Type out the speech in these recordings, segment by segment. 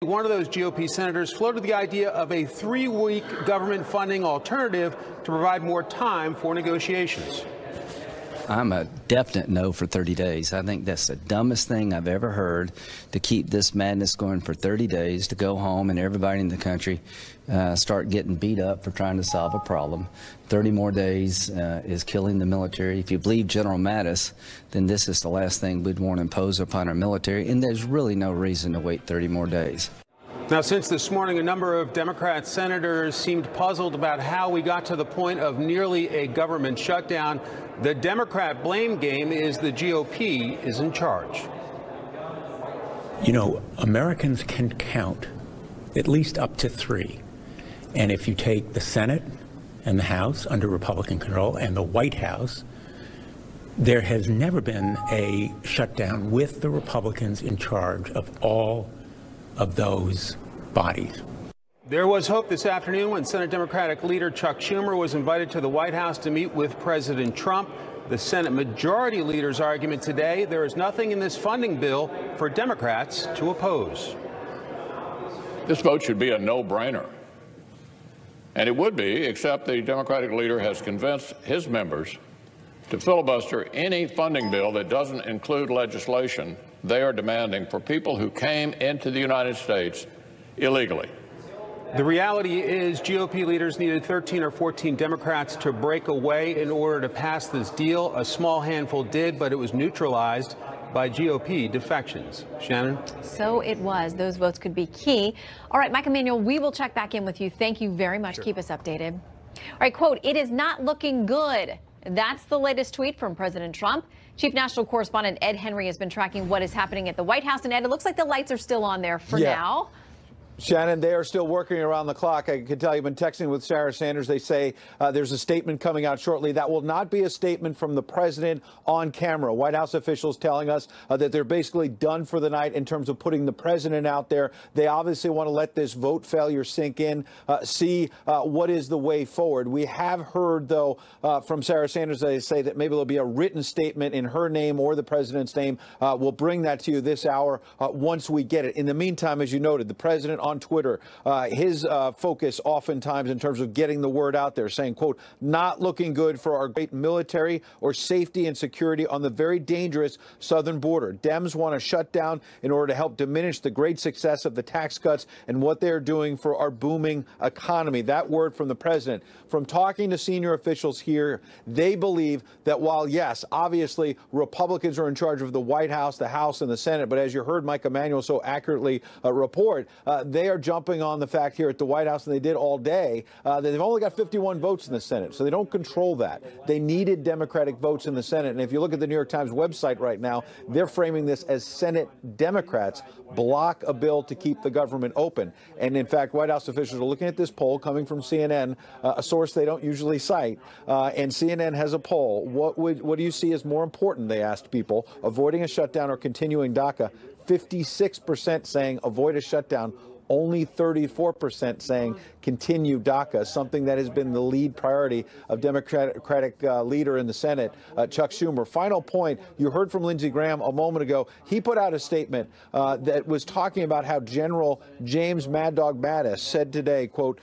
one of those GOP senators floated the idea of a 3-week government funding alternative to provide more time for negotiations. I'm a definite no for 30 days. I think that's the dumbest thing I've ever heard, to keep this madness going for 30 days, to go home and everybody in the country start getting beat up for trying to solve a problem. 30 more days is killing the military. If you believe General Mattis, then this is the last thing we'd want to impose upon our military, and there's really no reason to wait 30 more days. Now, since this morning, a number of Democrat senators seemed puzzled about how we got to the point of nearly a government shutdown. The Democrat blame game is the GOP is in charge. You know, Americans can count at least up to 3. And if you take the Senate and the House under Republican control and the White House, there has never been a shutdown with the Republicans in charge of all of those bodies. There was hope this afternoon when Senate Democratic leader Chuck Schumer was invited to the White House to meet with President Trump. The Senate Majority Leader's argument today: there is nothing in this funding bill for Democrats to oppose. This vote should be a no-brainer. And it would be, except the Democratic leader has convinced his members to filibuster any funding bill that doesn't include legislation they are demanding for people who came into the United States illegally. The reality is GOP leaders needed 13 or 14 Democrats to break away in order to pass this deal. A small handful did, but it was neutralized by GOP defections. Shannon? So it was. Those votes could be key. All right, Mike Emanuel, we will check back in with you. Thank you very much. Sure. Keep us updated. All right, quote, "It is not looking good." That's the latest tweet from President Trump. Chief National Correspondent Ed Henry has been tracking what is happening at the White House. And Ed, it looks like the lights are still on there for now. Shannon, they are still working around the clock. I can tell you've been texting with Sarah Sanders. They say there's a statement coming out shortly. That will not be a statement from the president on camera. White House officials telling us that they're basically done for the night in terms of putting the president out there. They obviously want to let this vote failure sink in, see what is the way forward. We have heard, though, from Sarah Sanders, they say that maybe there'll be a written statement in her name or the president's name. We'll bring that to you this hour once we get it. In the meantime, as you noted, the president on Twitter, his focus oftentimes in terms of getting the word out there, saying, quote, "Not looking good for our great military or safety and security on the very dangerous southern border. Dems want to shut down in order to help diminish the great success of the tax cuts and what they're doing for our booming economy." That word from the president. From talking to senior officials here, they believe that while, yes, obviously Republicans are in charge of the White House, the House, and the Senate, but as you heard Mike Emanuel so accurately report, they are jumping on the fact here at the White House, and they did all day, that they've only got 51 votes in the Senate, so they don't control that. They needed Democratic votes in the Senate, and if you look at the New York Times website right now, they're framing this as Senate Democrats block a bill to keep the government open. And in fact, White House officials are looking at this poll coming from CNN, a source they don't usually cite, and CNN has a poll. What do you see as more important, they asked people, avoiding a shutdown or continuing DACA? 56% saying avoid a shutdown. Only 34% saying continue DACA, something that has been the lead priority of Democratic leader in the Senate, Chuck Schumer. Final point, you heard from Lindsey Graham a moment ago. He put out a statement that was talking about how General James Mad Dog Mattis said today, quote,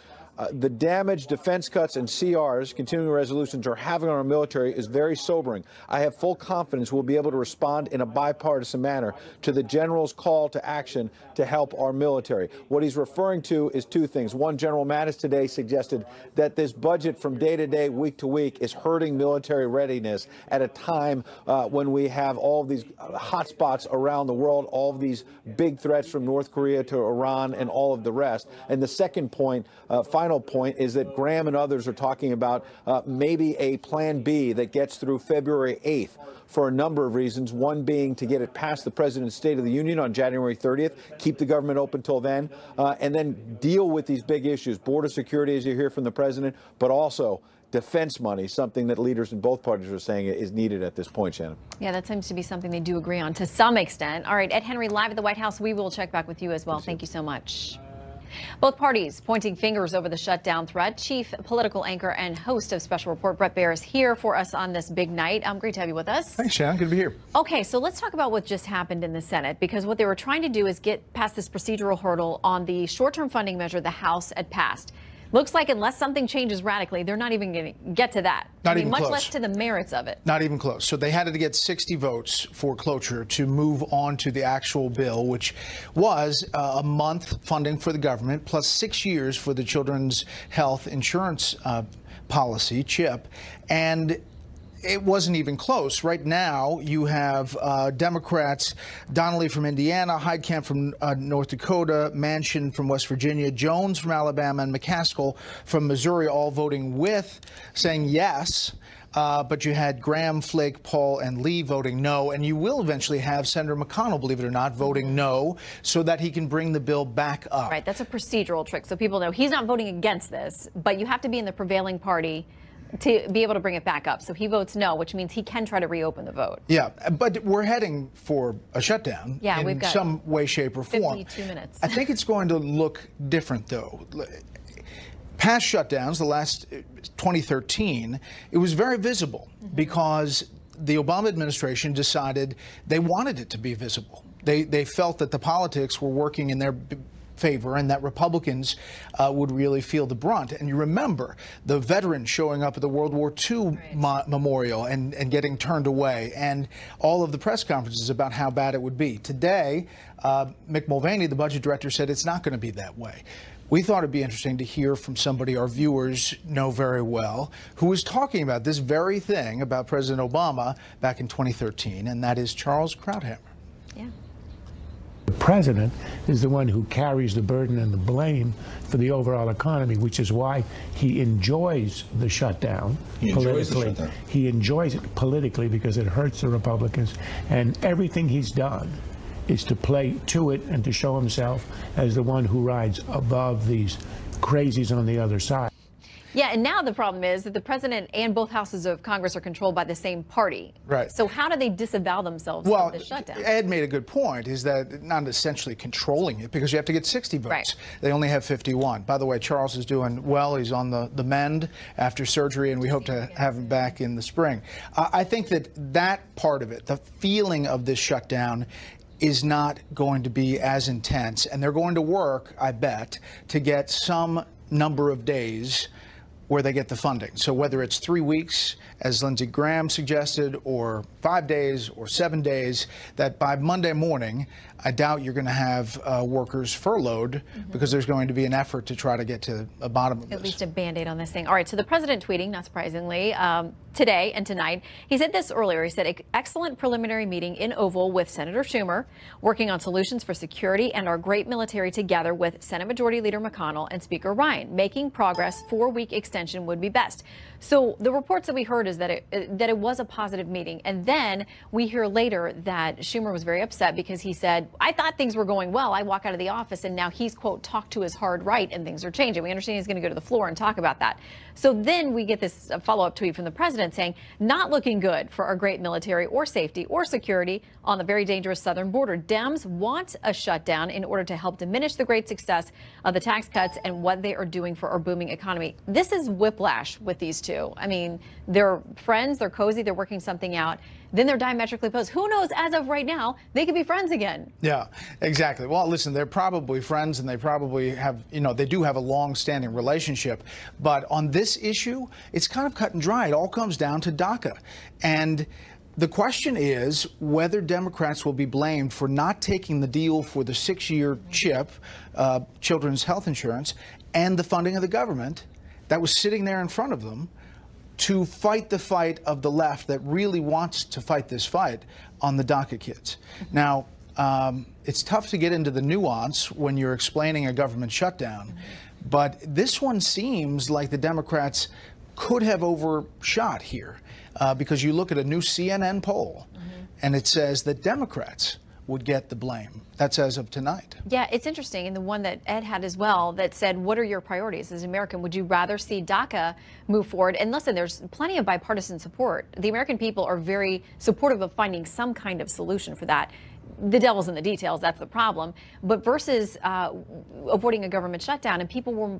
"The damage defense cuts and CRs, continuing resolutions, are having on our military is very sobering. I have full confidence we'll be able to respond in a bipartisan manner to the general's call to action to help our military." What he's referring to is two things. One, General Mattis today suggested that this budget from day to day, week to week, is hurting military readiness at a time when we have all of these hotspots around the world, all of these big threats from North Korea to Iran and all of the rest. And the second point, final point, is that Graham and others are talking about maybe a plan B that gets through February 8th for a number of reasons, one being to get it past the President's State of the Union on January 30th, keep the government open till then, and then deal with these big issues, border security, as you hear from the President, but also defense money, something that leaders in both parties are saying is needed at this point, Shannon. Yeah, that seems to be something they do agree on to some extent. All right, Ed Henry live at the White House. We will check back with you as well. Thank you so much. Both parties pointing fingers over the shutdown threat. Chief political anchor and host of Special Report, Bret Baier, is here for us on this big night. Great to have you with us. Thanks, Shannon. Good to be here. Okay, so let's talk about what just happened in the Senate, because what they were trying to do is get past this procedural hurdle on the short-term funding measure the House had passed. Looks like unless something changes radically, they're not even going to get to that. Not even much close. less to the merits of it. Not even close. So they had to get 60 votes for cloture to move on to the actual bill, which was a month funding for the government plus 6 years for the Children's Health Insurance Policy, CHIP. And it wasn't even close. Right now, you have Democrats, Donnelly from Indiana, Heitkamp from North Dakota, Manchin from West Virginia, Jones from Alabama, and McCaskill from Missouri all voting with, saying yes. But you had Graham, Flake, Paul, and Lee voting no. And you will eventually have Senator McConnell, believe it or not, voting no so that he can bring the bill back up. Right. That's a procedural trick. So people know he's not voting against this, but you have to be in the prevailing party to be able to bring it back up. So he votes no, which means he can try to reopen the vote. Yeah, but we're heading for a shutdown we've got some way, shape, or form. 52 minutes. I think it's going to look different, though. Past shutdowns, the last 2013, it was very visible because the Obama administration decided they wanted it to be visible. They felt that the politics were working in their favor and that Republicans would really feel the brunt. And you remember the veterans showing up at the World War II memorial and getting turned away, and all of the press conferences about how bad it would be. Today, Mick Mulvaney, the budget director, said it's not going to be that way. We thought it'd be interesting to hear from somebody our viewers know very well, who was talking about this very thing about President Obama back in 2013, and that is Charles Krauthammer. Yeah. The president is the one who carries the burden and the blame for the overall economy, which is why he enjoys the shutdown politically. He enjoys it politically because it hurts the Republicans, and everything he's done is to play to it and to show himself as the one who rides above these crazies on the other side. Yeah, and now the problem is that the president and both houses of Congress are controlled by the same party. Right. So how do they disavow themselves of the shutdown? Ed made a good point, is that not essentially controlling it, because you have to get 60 votes. Right. They only have 51. By the way, Charles is doing well. He's on the mend after surgery, and we hope to have him back in the spring. I think that part of it, the feeling of this shutdown, is not going to be as intense, and they're going to work, I bet, to get some number of days where they get the funding. So whether it's 3 weeks, as Lindsey Graham suggested, or 5 days or 7 days, that by Monday morning, I doubt you're going to have workers furloughed because there's going to be an effort to try to get to the bottom of this. At least a Band-Aid on this thing. All right, so the president tweeting, not surprisingly, today and tonight. He said this earlier. He said, excellent preliminary meeting in Oval with Senator Schumer, working on solutions for security and our great military together with Senate Majority Leader McConnell and Speaker Ryan. Making progress, 4-week extension would be best. So the reports that we heard is that it was a positive meeting. And then we hear later that Schumer was very upset because he said, I thought things were going well. I walk out of the office and now he's, quote, talked to his hard right and things are changing. We understand he's going to go to the floor and talk about that. So then we get this follow-up tweet from the president saying, not looking good for our great military or safety or security on the very dangerous southern border. Dems want a shutdown in order to help diminish the great success of the tax cuts and what they are doing for our booming economy. This is whiplash with these two. I mean, they're friends, they're cozy, they're working something out. Then they're diametrically opposed. Who knows, as of right now, they could be friends again. Yeah, exactly. Well, listen, they're probably friends and they probably have, they do have a long-standing relationship. But on this issue, it's kind of cut and dry. It all comes down to DACA. And the question is whether Democrats will be blamed for not taking the deal for the 6-year CHIP, Children's Health Insurance, and the funding of the government that was sitting there in front of them to fight the fight of the left that really wants to fight this fight on the DACA kids. Now, it's tough to get into the nuance when you're explaining a government shutdown, but this one seems like the Democrats could have overshot here because you look at a new CNN poll and it says that Democrats would get the blame. That's as of tonight. Yeah, it's interesting. And the one that Ed had as well that said, what are your priorities as an American? Would you rather see DACA move forward? And listen, there's plenty of bipartisan support. The American people are very supportive of finding some kind of solution for that. the devil's in the details. That's the problem. But versus avoiding a government shutdown, and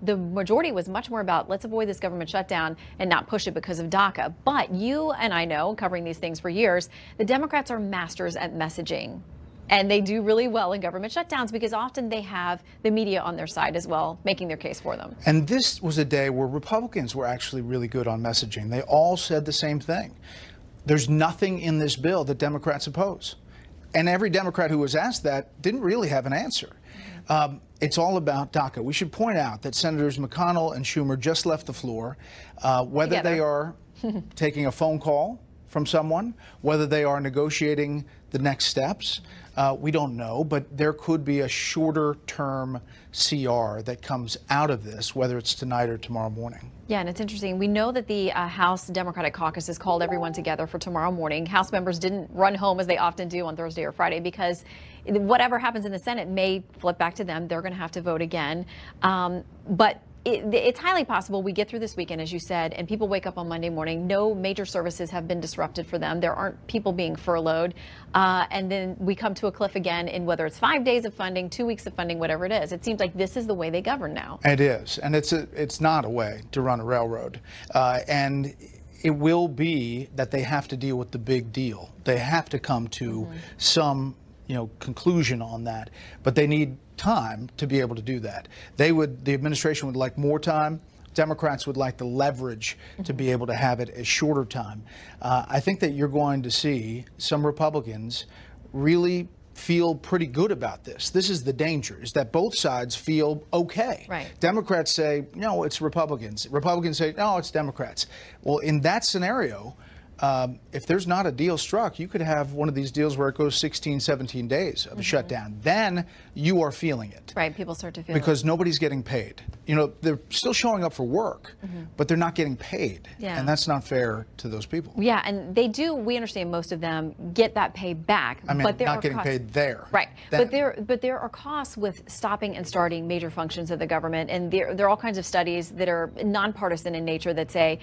the majority was much more about let's avoid this government shutdown and not push it because of DACA. But you and I know, covering these things for years, the Democrats are masters at messaging. And they do really well in government shutdowns because often they have the media on their side as well, making their case for them. And this was a day where Republicans were actually really good on messaging. They all said the same thing. There's nothing in this bill that Democrats oppose. And every Democrat who was asked that didn't really have an answer. It's all about DACA. We should point out that Senators McConnell and Schumer just left the floor. Whether they are taking a phone call from someone, whether they are negotiating the next steps, we don't know, but there could be a shorter term CR that comes out of this, whether it's tonight or tomorrow morning. Yeah, and it's interesting. We know that the House Democratic Caucus has called everyone together for tomorrow morning. House members didn't run home as they often do on Thursday or Friday because whatever happens in the Senate may flip back to them. They're going to have to vote again. But it's highly possible we get through this weekend, as you said, and people wake up on Monday morning. No major services have been disrupted for them. There aren't people being furloughed. And then we come to a cliff again in whether it's 5 days of funding, 2 weeks of funding, whatever it is. It seems like this is the way they govern now. It is. And it's not a way to run a railroad. And it will be that they have to deal with the big deal. They have to come to some conclusion on that, but they need time to be able to do that. The administration would like more time. Democrats would like the leverage to be able to have it a shorter time. I think that you're going to see some Republicans really feel pretty good about this. This is the danger, is that both sides feel okay. Right. Democrats say, no, it's Republicans. Republicans say, no, it's Democrats. Well, in that scenario, if there's not a deal struck, you could have one of these deals where it goes 16, 17 days of a shutdown. Then you are feeling it. Right, people start to feel it. Because nobody's getting paid. They're still showing up for work, but they're not getting paid. Yeah. And that's not fair to those people. Yeah, and they do, we understand most of them get that pay back. I mean, but there not are getting costs. paid there. Right. Then. But there are costs with stopping and starting major functions of the government. And there are all kinds of studies that are nonpartisan in nature that say,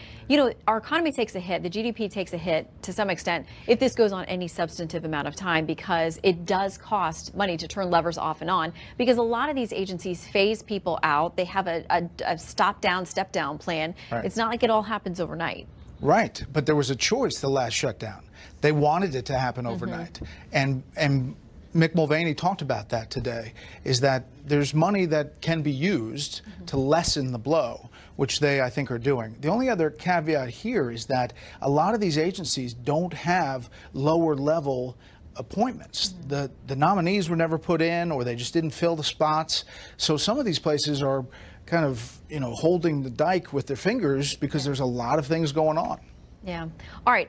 our economy takes a hit, the GDP takes a hit to some extent if this goes on any substantive amount of time, because it does cost money to turn levers off and on, because a lot of these agencies phase people out. They have a step down plan. Right. It's not like it all happens overnight. Right, but there was a choice the last shutdown. They wanted it to happen overnight. And Mick Mulvaney talked about that today, is that there's money that can be used to lessen the blow, which they, I think, are doing. The only other caveat here is that a lot of these agencies don't have lower level appointments. The nominees were never put in, or they just didn't fill the spots. So some of these places are kind of, holding the dike with their fingers because there's a lot of things going on. Yeah. All right.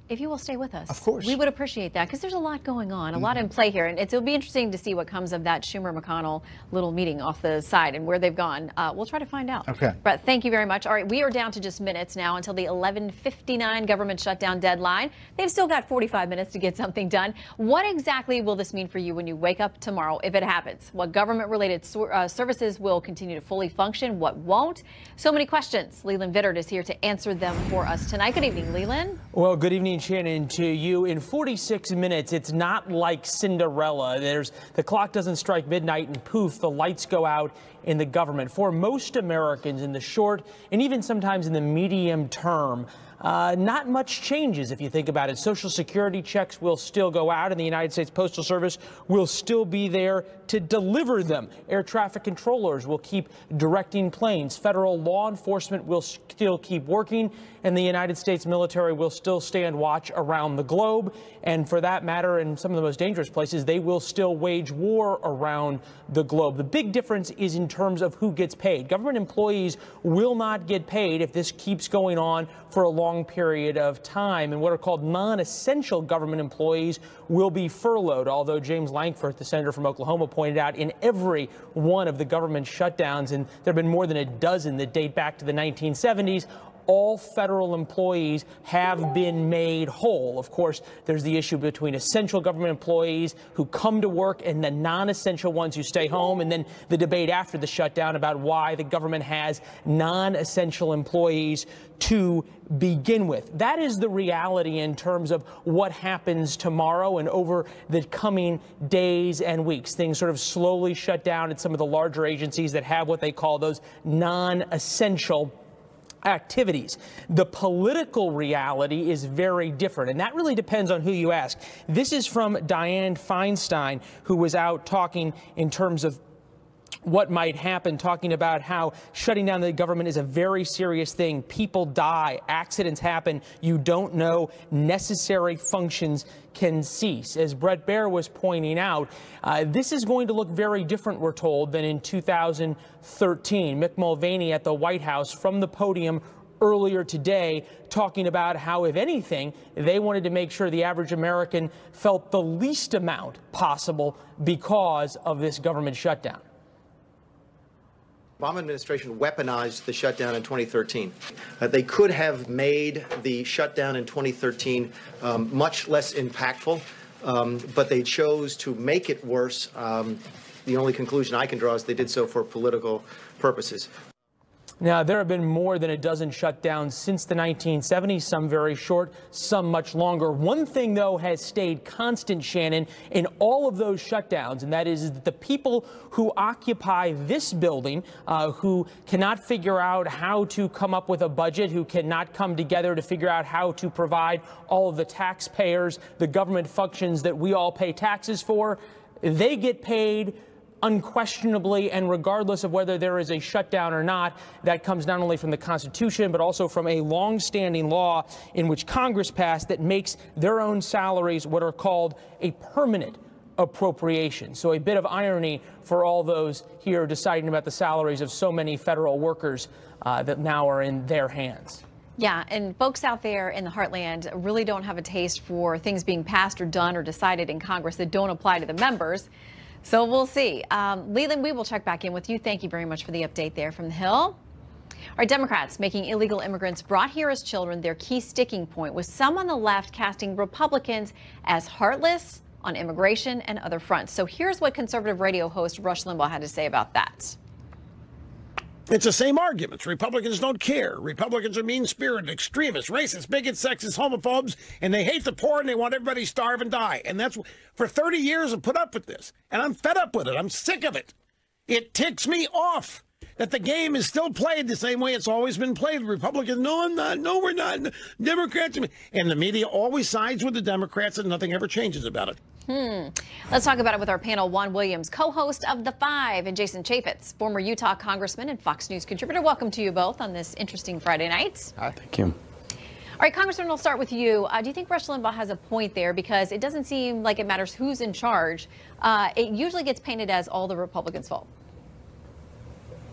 If you will stay with us. Of course. We would appreciate that, because there's a lot going on, a lot in play here. And it'll be interesting to see what comes of that Schumer-McConnell little meeting off the side and where they've gone. We'll try to find out. Okay. Brett, thank you very much. All right. We are down to just minutes now until the 11:59 government shutdown deadline. They've still got 45 minutes to get something done. What exactly will this mean for you when you wake up tomorrow, if it happens? What government-related services will continue to fully function? What won't? So many questions. Leland Vittert is here to answer them for us tonight. Good evening, Leland. Well, good evening, Shannon, to you. In 46 minutes, it's not like Cinderella. The clock doesn't strike midnight and poof, the lights go out in the government. For most Americans in the short and even sometimes in the medium term, not much changes if you think about it. Social Security checks will still go out, and the United States Postal Service will still be there to deliver them. Air traffic controllers will keep directing planes. Federal law enforcement will still keep working, and the United States military will still stand watch around the globe. And for that matter, in some of the most dangerous places, they will still wage war around the globe. The big difference is in terms of who gets paid. Government employees will not get paid if this keeps going on for a long period of time, and what are called non-essential government employees will be furloughed, although James Lankford, the senator from Oklahoma, pointed out in every one of the government shutdowns, and there have been more than a dozen that date back to the 1970s, all federal employees have been made whole. Of course, there's the issue between essential government employees who come to work and the non-essential ones who stay home, and then the debate after the shutdown about why the government has non-essential employees to begin with. That is the reality in terms of what happens tomorrow and over the coming days and weeks. Things sort of slowly shut down at some of the larger agencies that have what they call those non-essential activities. The political reality is very different, and that really depends on who you ask. This is from Dianne Feinstein, who was out talking in terms of what might happen, talking about how shutting down the government is a very serious thing. People die, accidents happen. You don't know. Necessary functions can cease. As Bret Baier was pointing out, this is going to look very different, we're told, than in 2013. Mick Mulvaney at the White House from the podium earlier today talking about how, if anything, they wanted to make sure the average American felt the least amount possible because of this government shutdown. Obama administration weaponized the shutdown in 2013. They could have made the shutdown in 2013 much less impactful, but they chose to make it worse. The only conclusion I can draw is they did so for political purposes. Now, there have been more than a dozen shutdowns since the 1970s, some very short, some much longer. One thing, though, has stayed constant, Shannon, in all of those shutdowns, and that is that the people who occupy this building, who cannot figure out how to come up with a budget, who cannot come together to figure out how to provide all of the taxpayers, the government functions that we all pay taxes for, they get paid unquestionably, and regardless of whether there is a shutdown or not. That comes not only from the Constitution, but also from a long-standing law in which Congress passed that makes their own salaries what are called a permanent appropriation. So a bit of irony for all those here deciding about the salaries of so many federal workers that now are in their hands. Yeah, and folks out there in the heartland really don't have a taste for things being passed or done or decided in Congress that don't apply to the members. So we'll see. Leland, we will check back in with you. Thank you very much for the update there from the Hill. Our Democrats making illegal immigrants brought here as children their key sticking point, with some on the left casting Republicans as heartless on immigration and other fronts. So here's what conservative radio host Rush Limbaugh had to say about that. It's the same arguments. Republicans don't care. Republicans are mean-spirited, extremists, racists, bigots, sexists, homophobes, and they hate the poor and they want everybody to starve and die. And that's for 30 years I've put up with this. And I'm fed up with it. I'm sick of it. It ticks me off that the game is still played the same way it's always been played. Republicans, no, I'm not. No, we're not. Democrats. And the media always sides with the Democrats and nothing ever changes about it. Let's talk about it with our panel. Juan Williams, co-host of The Five, and Jason Chaffetz, former Utah congressman and Fox News contributor. Welcome to you both on this interesting Friday night. Hi, thank you. All right, Congressman, we'll start with you. Do you think Rush Limbaugh has a point there? Because it doesn't seem like it matters who's in charge. It usually gets painted as all the Republicans' fault.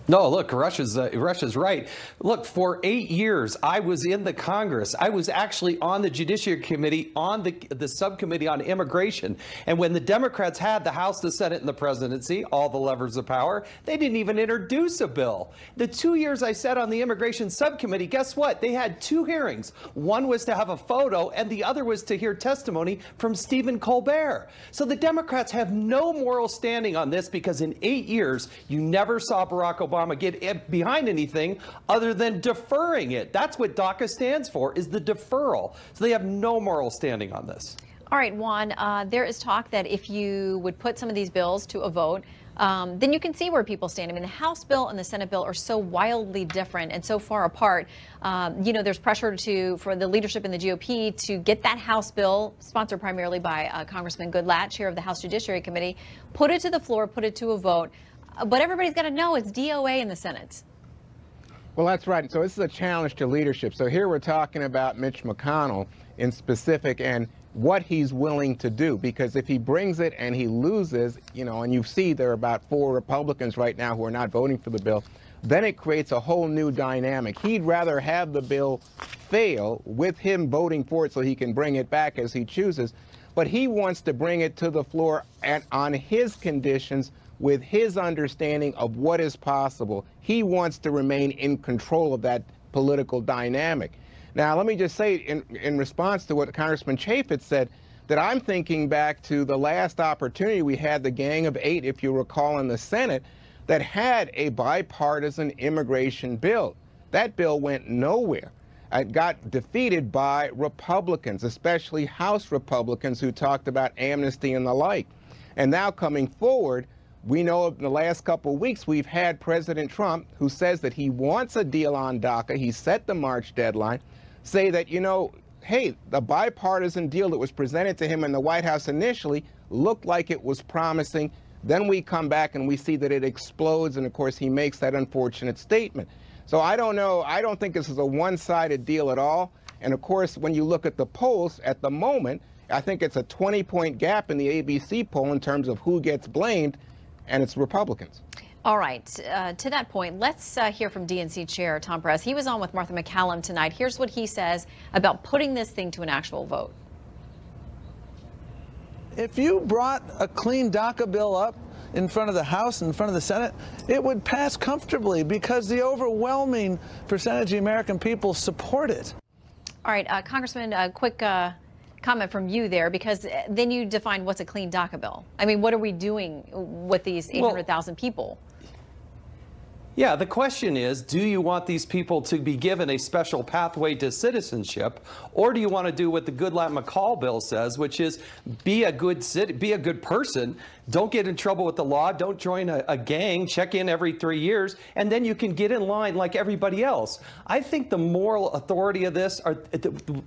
No, look, Rush is right. Look, for 8 years, I was in the Congress. I was actually on the Judiciary Committee, on the subcommittee on immigration. And when the Democrats had the House, the Senate, and the presidency, all the levers of power, they didn't even introduce a bill. The 2 years I sat on the immigration subcommittee, guess what? They had 2 hearings. One was to have a photo, and the other was to hear testimony from Stephen Colbert. So the Democrats have no moral standing on this, because in 8 years, you never saw Barack Obama get behind anything other than deferring it. That's what DACA stands for, is the deferral. So they have no moral standing on this. All right, Juan, there is talk that if you would put some of these bills to a vote, then you can see where people stand. I mean, the House bill and the Senate bill are so wildly different and so far apart. You know, there's pressure for the leadership in the GOP to get that House bill, sponsored primarily by Congressman Goodlatte, chair of the House Judiciary Committee, put it to the floor, put it to a vote. But everybody's got to know it's DOA in the Senate. Well, that's right. So this is a challenge to leadership. So here we're talking about Mitch McConnell in specific and what he's willing to do, because if he brings it and he loses, you know, and you see there are about 4 Republicans right now who are not voting for the bill, then it creates a whole new dynamic. He'd rather have the bill fail with him voting for it so he can bring it back as he chooses. But he wants to bring it to the floor and on his conditions, with his understanding of what is possible. He wants to remain in control of that political dynamic. Now, let me just say in response to what Congressman Chaffetz said, that I'm thinking back to the last opportunity we had, the Gang of Eight, if you recall, in the Senate, that had a bipartisan immigration bill. That bill went nowhere. It got defeated by Republicans, especially House Republicans who talked about amnesty and the like. And now coming forward, we know in the last couple of weeks we've had President Trump, who says that he wants a deal on DACA, he set the March deadline, say that, you know, hey, the bipartisan deal that was presented to him in the White House initially looked like it was promising. Then we come back and we see that it explodes, and of course he makes that unfortunate statement. So I don't know, I don't think this is a one-sided deal at all. And of course, when you look at the polls at the moment, I think it's a 20-point gap in the ABC poll in terms of who gets blamed, and it's Republicans. All right. To that point, let's hear from DNC Chair Tom Perez. He was on with Martha MacCallum tonight. Here's what he says about putting this thing to an actual vote. If you brought a clean DACA bill up in front of the House and in front of the Senate, it would pass comfortably because the overwhelming percentage of the American people support it. All right, Congressman, a quick comment from you there, because then you define what's a clean DACA bill. I mean, what are we doing with these 800,000 people? Yeah, the question is, do you want these people to be given a special pathway to citizenship, or do you want to do what the Goodlatte McCall bill says, which is be a good person, don't get in trouble with the law, don't join a gang, check in every 3 years, and then you can get in line like everybody else. I think the moral authority of this,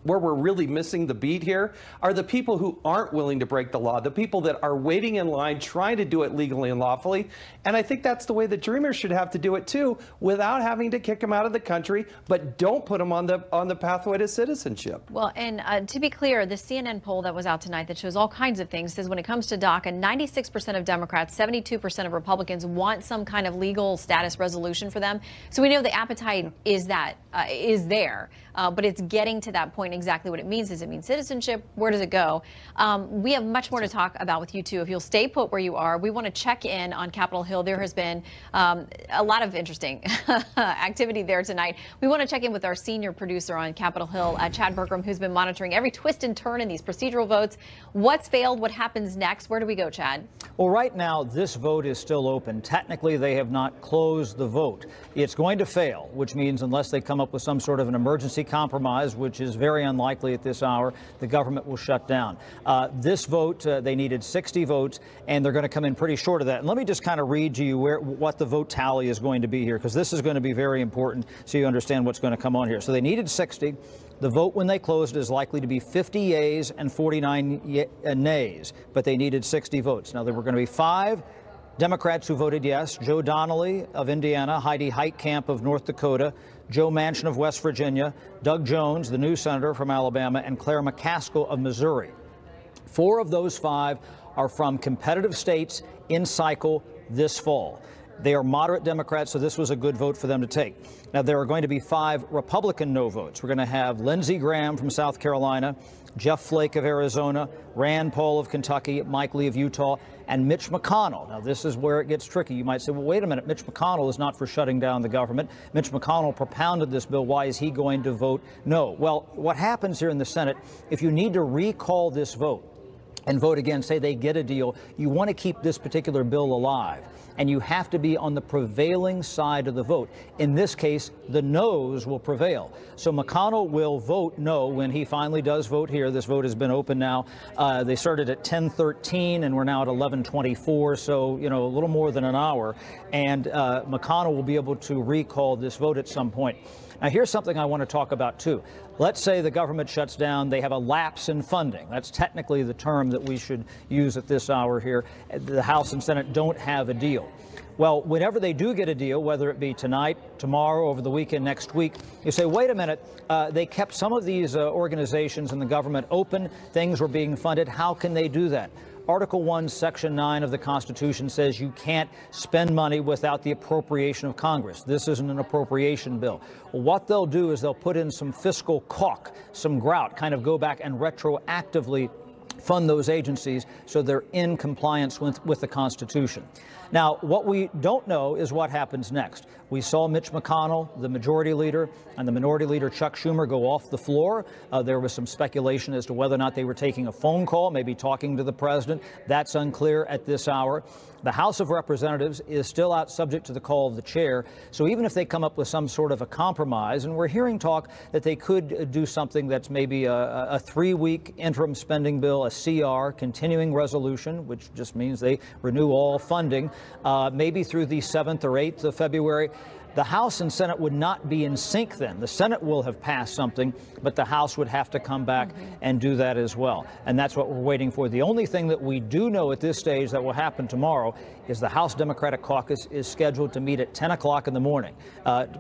where we're really missing the beat here, are the people who aren't willing to break the law, the people that are waiting in line, trying to do it legally and lawfully. And I think that's the way the Dreamers should have to do it too, without having to kick them out of the country, but don't put them on the pathway to citizenship. Well, and to be clear, the CNN poll that was out tonight that shows all kinds of things says when it comes to DACA, 96% of Democrats, 72% of Republicans want some kind of legal status resolution for them. So we know the appetite is there, but it's getting to that point. Exactly what it means. Does it mean citizenship? Where does it go? We have much more to talk about with you two. If you'll stay put where you are, we want to check in on Capitol Hill. There has been a lot of interesting activity there tonight. We want to check in with our senior producer on Capitol Hill, Chad Bergram, who's been monitoring every twist and turn in these procedural votes. What's failed? What happens next? Where do we go, Chad? Well, right now, this vote is still open. Technically, they have not closed the vote. It's going to fail, which means unless they come up with some sort of an emergency compromise, which is very unlikely at this hour, the government will shut down. This vote, they needed 60 votes, and they're going to come in pretty short of that. And let me just kind of read to you what the vote tally is going to be here, because this is going to be very important so you understand what's going to come on here. So they needed 60. The vote when they closed is likely to be 50 yeas and 49 nays, but they needed 60 votes. Now, there were going to be 5 Democrats who voted yes: Joe Donnelly of Indiana, Heidi Heitkamp of North Dakota, Joe Manchin of West Virginia, Doug Jones, the new senator from Alabama, and Claire McCaskill of Missouri. 4 of those 5 are from competitive states in cycle this fall. They are moderate Democrats, so this was a good vote for them to take. Now, there are going to be 5 Republican no votes. We're going to have Lindsey Graham from South Carolina, Jeff Flake of Arizona, Rand Paul of Kentucky, Mike Lee of Utah, and Mitch McConnell. Now, this is where it gets tricky. You might say, well, wait a minute, Mitch McConnell is not for shutting down the government. Mitch McConnell propounded this bill. Why is he going to vote no? Well, what happens here in the Senate, if you need to recall this vote and vote again, say they get a deal, you want to keep this particular bill alive. And you have to be on the prevailing side of the vote. In this case, the noes will prevail. So McConnell will vote no when he finally does vote here. This vote has been open now. They started at 10:13 and we're now at 11:24, so, you know, a little more than an hour. And McConnell will be able to recall this vote at some point. Now, here's something I want to talk about, too. Let's say the government shuts down. They have a lapse in funding. That's technically the term that we should use at this hour here. The House and Senate don't have a deal. Well, whenever they do get a deal, whether it be tonight, tomorrow, over the weekend, next week, you say, wait a minute, they kept some of these organizations in the government open. Things were being funded. How can they do that? Article 1, Section 9 of the Constitution says you can't spend money without the appropriation of Congress. This isn't an appropriation bill. Well, what they'll do is they'll put in some fiscal caulk, some grout, kind of go back and retroactively fund those agencies so they're in compliance with the Constitution. Now, what we don't know is what happens next. We saw Mitch McConnell, the majority leader, and the minority leader Chuck Schumer go off the floor. There was some speculation as to whether or not they were taking a phone call, maybe talking to the president. That's unclear at this hour. The House of Representatives is still out subject to the call of the chair. So even if they come up with some sort of a compromise, and we're hearing talk that they could do something that's maybe a 3-week interim spending bill, a CR, continuing resolution, which just means they renew all funding, maybe through the 7th or 8th of February. The House and Senate would not be in sync then. The Senate will have passed something, but the House would have to come back and do that as well. And that's what we're waiting for. The only thing that we do know at this stage that will happen tomorrow is the House Democratic Caucus is scheduled to meet at 10 o'clock in the morning,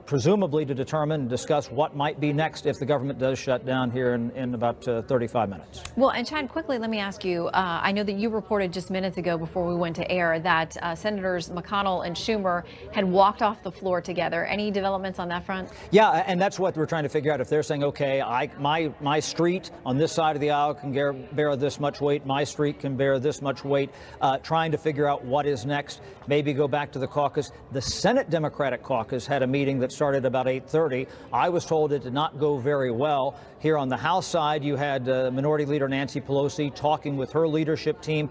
presumably to determine and discuss what might be next if the government does shut down here in about 35 minutes. Well, and Chad, quickly, let me ask you, I know that you reported just minutes ago before we went to air that Senators McConnell and Schumer had walked off the floor together. Any developments on that front? Yeah, and that's what we're trying to figure out. If they're saying, okay, my street on this side of the aisle can bear this much weight, my street can bear this much weight, trying to figure out what is next, maybe go back to the caucus. The Senate Democratic Caucus had a meeting that started about 8:30. I was told it did not go very well. Here on the House side, you had Minority Leader Nancy Pelosi talking with her leadership team.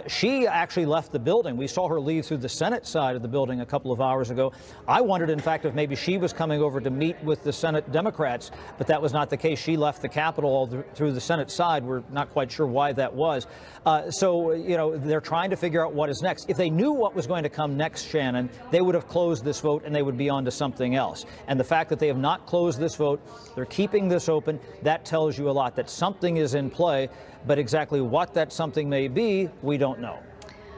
She actually left the building. We saw her leave through the Senate side of the building a couple of hours ago. I wondered, in fact, if maybe she was coming over to meet with the Senate Democrats, but that was not the case. She left the Capitol all through the Senate side. We're not quite sure why that was. So, you know, they're trying to figure out what is next. If they knew what was going to come next, Shannon, they would have closed this vote and they would be on to something else. And the fact that they have not closed this vote, they're keeping this open, that tells you a lot, that something is in play, but exactly what that something may be, we don't know.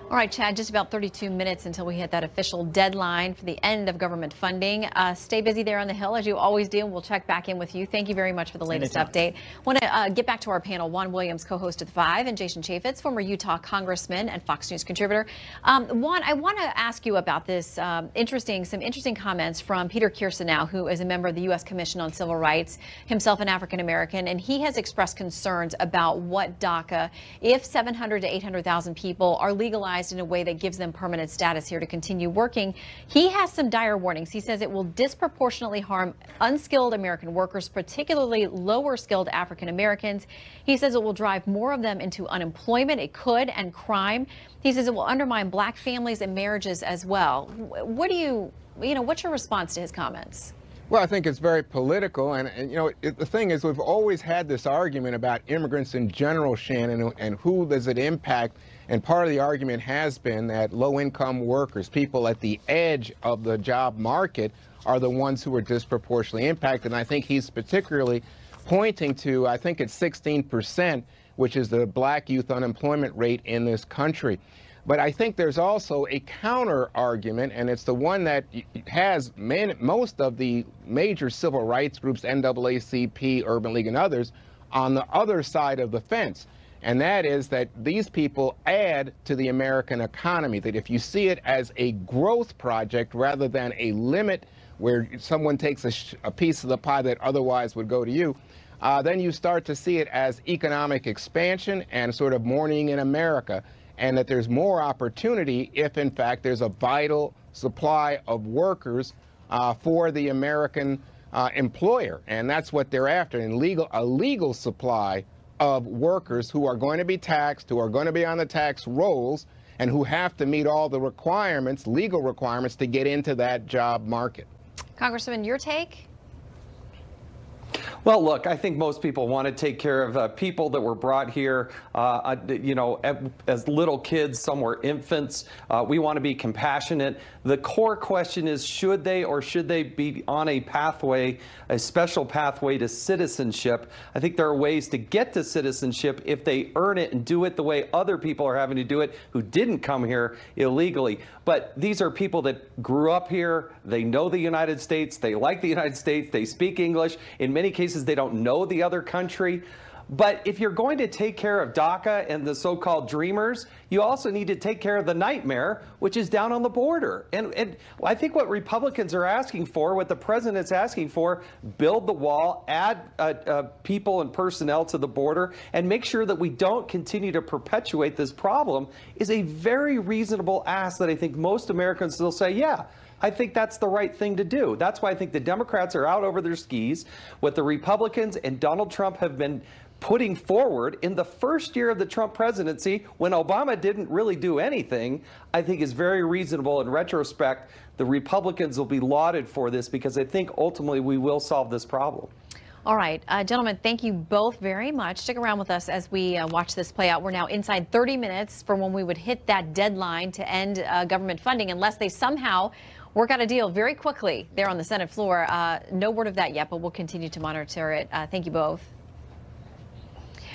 All right, Chad, just about 32 minutes until we hit that official deadline for the end of government funding. Stay busy there on the Hill, as you always do, and we'll check back in with you. Thank you very much for the latest update. Want to get back to our panel. Juan Williams, co-host of The Five, and Jason Chaffetz, former Utah congressman and Fox News contributor. Juan, I want to ask you about this some interesting comments from Peter Kirsanow, who is a member of the U.S. Commission on Civil Rights, himself an African-American, and he has expressed concerns about what DACA, if 700 to 800,000 people are legalized in a way that gives them permanent status here to continue working. He has some dire warnings. He says it will disproportionately harm unskilled American workers, particularly lower skilled African Americans. He says it will drive more of them into unemployment. It could, and crime. He says it will undermine black families and marriages as well. What do what's your response to his comments? Well, I think it's very political, and you know, the thing is, we've always had this argument about immigrants in general, Shannon, and who does it impact. And part of the argument has been that low-income workers, people at the edge of the job market, are the ones who are disproportionately impacted. And I think he's particularly pointing to, I think it's 16%, which is the black youth unemployment rate in this country. But I think there's also a counter argument, and it's the one that has most of the major civil rights groups, NAACP, Urban League, and others, on the other side of the fence. And that is that these people add to the American economy, that if you see it as a growth project rather than a limit where someone takes a piece of the pie that otherwise would go to you, then you start to see it as economic expansion and sort of morning in America, and that there's more opportunity if, in fact, there's a vital supply of workers for the American employer. And that's what they're after, a legal supply of workers who are going to be taxed, who are going to be on the tax rolls, and who have to meet all the requirements, legal requirements, to get into that job market. Congressman, your take? Well, look, I think most people want to take care of people that were brought here, as little kids. Some were infants. We want to be compassionate. The core question is, should they or should they be on a pathway, a special pathway to citizenship? I think there are ways to get to citizenship if they earn it and do it the way other people are having to do it who didn't come here illegally. But these are people that grew up here. They know the United States. They like the United States. They speak English. In many cases, they don't know the other country. But if you're going to take care of DACA and the so-called dreamers, you also need to take care of the nightmare, which is down on the border. And I think what Republicans are asking for, what the president's asking for, build the wall, add people and personnel to the border, and make sure that we don't continue to perpetuate this problem, is a very reasonable ask that I think most Americans will say, yeah, I think that's the right thing to do. That's why I think the Democrats are out over their skis. What the Republicans and Donald Trump have been putting forward in the first year of the Trump presidency, when Obama didn't really do anything, I think is very reasonable. In retrospect, the Republicans will be lauded for this, because I think ultimately we will solve this problem. All right, gentlemen, thank you both very much. Stick around with us as we watch this play out. We're now inside 30 minutes from when we would hit that deadline to end government funding, unless they somehow work out a deal very quickly there on the Senate floor. No word of that yet, but we'll continue to monitor it. Thank you both.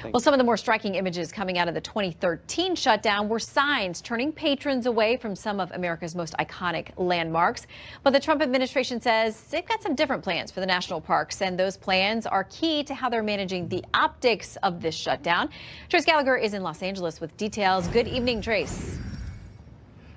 Well, some of the more striking images coming out of the 2013 shutdown were signs turning patrons away from some of America's most iconic landmarks. But the Trump administration says they've got some different plans for the national parks, and those plans are key to how they're managing the optics of this shutdown. Trace Gallagher is in Los Angeles with details. Good evening, Trace.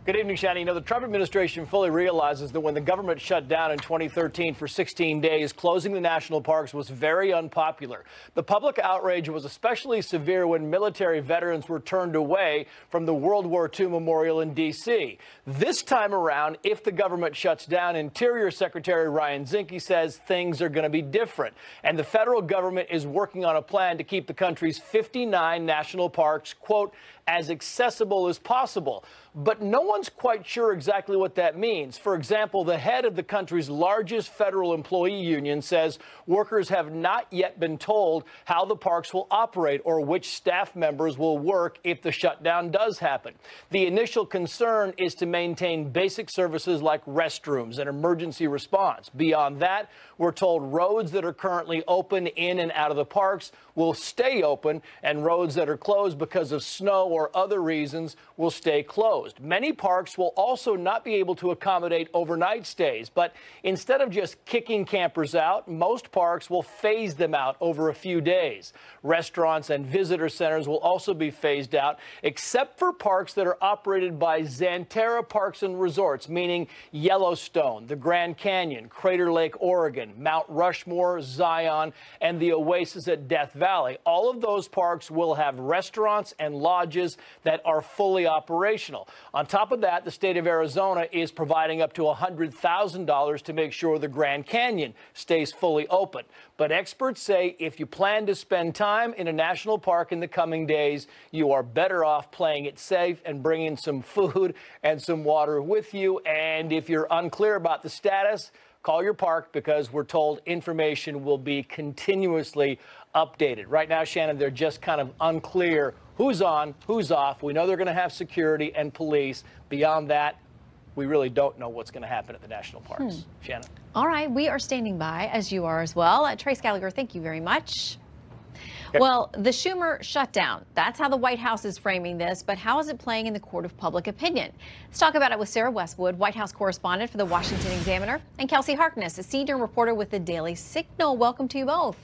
Good evening, Shannon. You know, the Trump administration fully realizes that when the government shut down in 2013 for 16 days, closing the national parks was very unpopular. The public outrage was especially severe when military veterans were turned away from the World War II memorial in D.C. This time around, if the government shuts down, Interior Secretary Ryan Zinke says things are going to be different. And the federal government is working on a plan to keep the country's 59 national parks, quote, as accessible as possible. But no one's quite sure exactly what that means. For example, the head of the country's largest federal employee union says workers have not yet been told how the parks will operate or which staff members will work if the shutdown does happen. The initial concern is to maintain basic services like restrooms and emergency response. Beyond that, we're told roads that are currently open in and out of the parks will stay open, and roads that are closed because of snow or other reasons will stay closed. Many parks will also not be able to accommodate overnight stays, but instead of just kicking campers out, most parks will phase them out over a few days. Restaurants and visitor centers will also be phased out, except for parks that are operated by Xanterra Parks and Resorts, meaning Yellowstone, the Grand Canyon, Crater Lake, Oregon, Mount Rushmore, Zion, and the Oasis at Death Valley. All of those parks will have restaurants and lodges that are fully operational. On top of that, the state of Arizona is providing up to $100,000 to make sure the Grand Canyon stays fully open. But experts say if you plan to spend time in a national park in the coming days, you are better off playing it safe and bringing some food and some water with you. And if you're unclear about the status, call your park, because we're told information will be continuously updated. Right now, Shannon, they're just kind of unclear who's on, who's off. We know they're going to have security and police. Beyond that, we really don't know what's going to happen at the national parks. Shannon. All right, we are standing by, as you are as well. Trace Gallagher, thank you very much. Well, the Schumer shutdown, that's how the White House is framing this, but how is it playing in the court of public opinion? Let's talk about it with Sarah Westwood, White House correspondent for the Washington Examiner, and Kelsey Harkness, a senior reporter with the Daily Signal. Welcome to you both.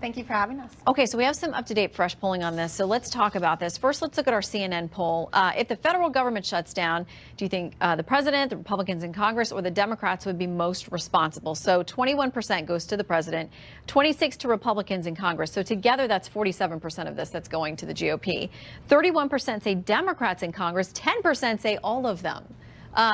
Thank you for having us. Okay, so we have some up-to-date fresh polling on this, so let's talk about this. First, let's look at our CNN poll. If the federal government shuts down, do you think the president, the Republicans in Congress, or the Democrats would be most responsible? So 21% goes to the president, 26% to Republicans in Congress. So together, that's 47% of this that's going to the GOP. 31% say Democrats in Congress, 10% say all of them.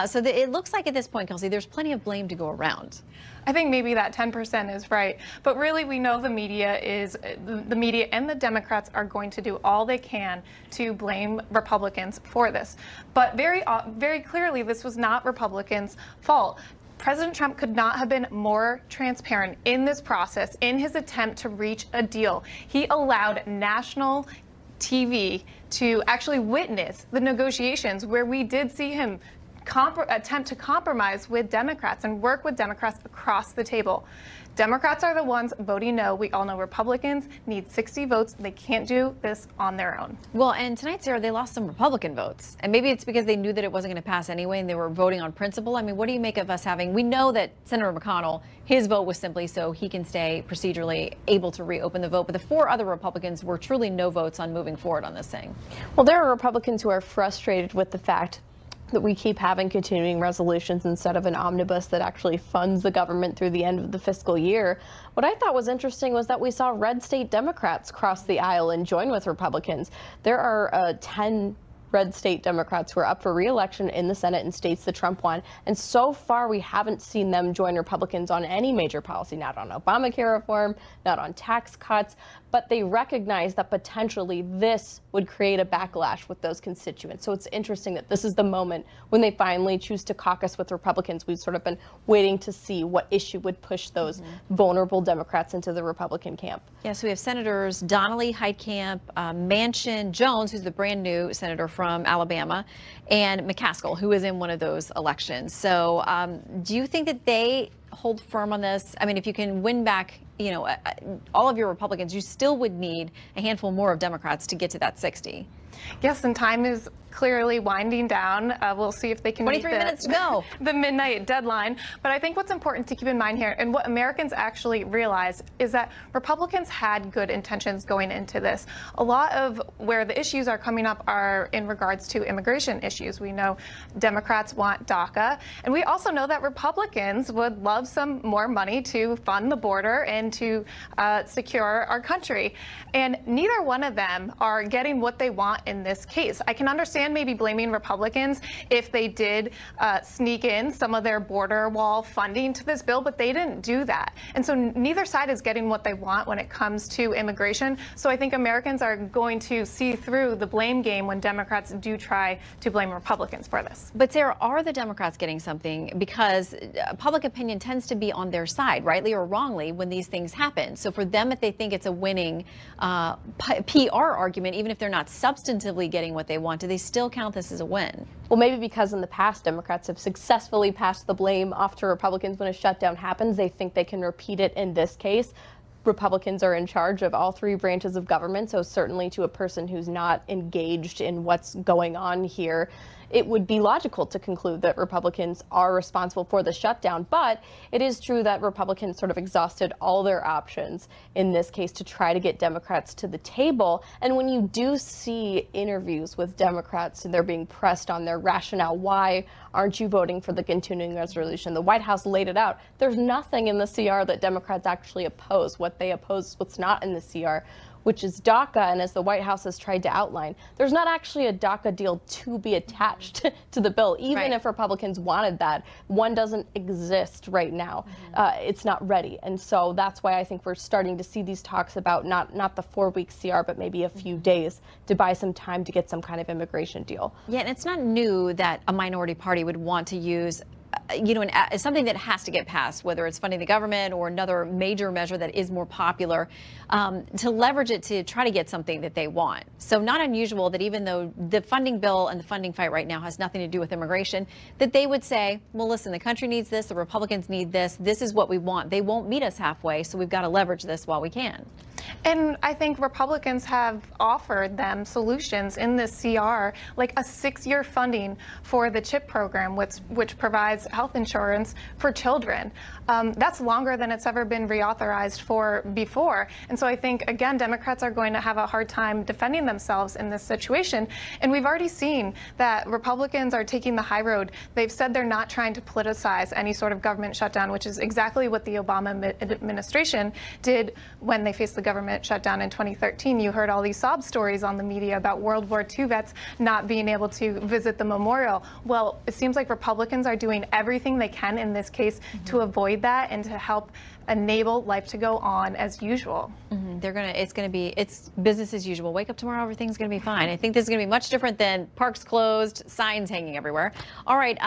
So it looks like at this point, Kelsey, there's plenty of blame to go around. I think maybe that 10% is right. But really, we know the media and the Democrats are going to do all they can to blame Republicans for this. But very clearly, this was not Republicans' fault. President Trump could not have been more transparent in this process, in his attempt to reach a deal. He allowed national TV to actually witness the negotiations, where we did see him attempt to compromise with Democrats and work with Democrats across the table. Democrats are the ones voting no. We all know Republicans need 60 votes. They can't do this on their own. Well, and tonight, Sarah, they lost some Republican votes. And maybe it's because they knew that it wasn't going to pass anyway and they were voting on principle. I mean, what do you make of us having, we know that Senator McConnell, his vote was simply so he can stay procedurally able to reopen the vote. But the 4 other Republicans were truly no votes on moving forward on this thing. Well, there are Republicans who are frustrated with the fact that we keep having continuing resolutions instead of an omnibus that actually funds the government through the end of the fiscal year. What I thought was interesting was that we saw red state Democrats cross the aisle and join with Republicans. There are 10 red state Democrats who are up for re-election in the Senate in states that Trump won. And so far, we haven't seen them join Republicans on any major policy, not on Obamacare reform, not on tax cuts, but they recognize that potentially this would create a backlash with those constituents. So it's interesting that this is the moment when they finally choose to caucus with Republicans. We've sort of been waiting to see what issue would push those vulnerable Democrats into the Republican camp. Yeah, so we have Senators Donnelly, Heitkamp, Manchin, Jones, who's the brand new senator from Alabama, and McCaskill, who is in one of those elections. So do you think that they hold firm on this? I mean, if you can win back, you know, all of your Republicans, you still would need a handful more of Democrats to get to that 60. Yes, and time is clearly winding down. We'll see if they can 23 meet minutes to go. The midnight deadline. But I think what's important to keep in mind here, and what Americans actually realize, is that Republicans had good intentions going into this. A lot of where the issues are coming up are in regards to immigration issues. We know Democrats want DACA, and we also know that Republicans would love some more money to fund the border and to secure our country. And neither one of them are getting what they want in this case. I can understand maybe blaming Republicans if they did sneak in some of their border wall funding to this bill, but they didn't do that. And so neither side is getting what they want when it comes to immigration. So I think Americans are going to see through the blame game when Democrats do try to blame Republicans for this. But Sarah, are the Democrats getting something? Because public opinion tends to be on their side, rightly or wrongly, when these things happen. So for them, if they think it's a winning PR argument, even if they're not substantively getting what they want, do they still count this as a win? Well, maybe because in the past, Democrats have successfully passed the blame off to Republicans when a shutdown happens. They think they can repeat it in this case. Republicans are in charge of all 3 branches of government, so certainly to a person who's not engaged in what's going on here, it would be logical to conclude that Republicans are responsible for the shutdown. But it is true that Republicans sort of exhausted all their options in this case to try to get Democrats to the table. And when you do see interviews with Democrats and they're being pressed on their rationale, why aren't you voting for the continuing resolution? The White House laid it out. There's nothing in the CR that Democrats actually oppose. What they oppose is what's not in the CR, which is DACA. And as the White House has tried to outline, there's not actually a DACA deal to be attached to the bill. Even if Republicans wanted that, one doesn't exist right now. It's not ready. And so that's why I think we're starting to see these talks about not the 4-week CR, but maybe a few days to buy some time to get some kind of immigration deal. Yeah, and it's not new that a minority party would want to use something that has to get passed, whether it's funding the government or another major measure that is more popular, to leverage it to try to get something that they want. So not unusual that even though the funding bill and the funding fight right now has nothing to do with immigration, that they would say, well, listen, the country needs this, the Republicans need this, this is what we want. They won't meet us halfway, so we've got to leverage this while we can. And I think Republicans have offered them solutions in this CR, like a 6-year funding for the CHIP program, which provides health insurance for children. That's longer than it's ever been reauthorized for before. And so I think, again, Democrats are going to have a hard time defending themselves in this situation. And we've already seen that Republicans are taking the high road. They've said they're not trying to politicize any sort of government shutdown, which is exactly what the Obama administration did when they faced the government shutdown in 2013. You heard all these sob stories on the media about World War II vets not being able to visit the memorial. Well, it seems like Republicans are doing everything they can in this case to avoid that and to help enable life to go on as usual. It's business as usual. Wake up tomorrow, everything's gonna be fine. I think this is gonna be much different than parks closed, signs hanging everywhere. All right,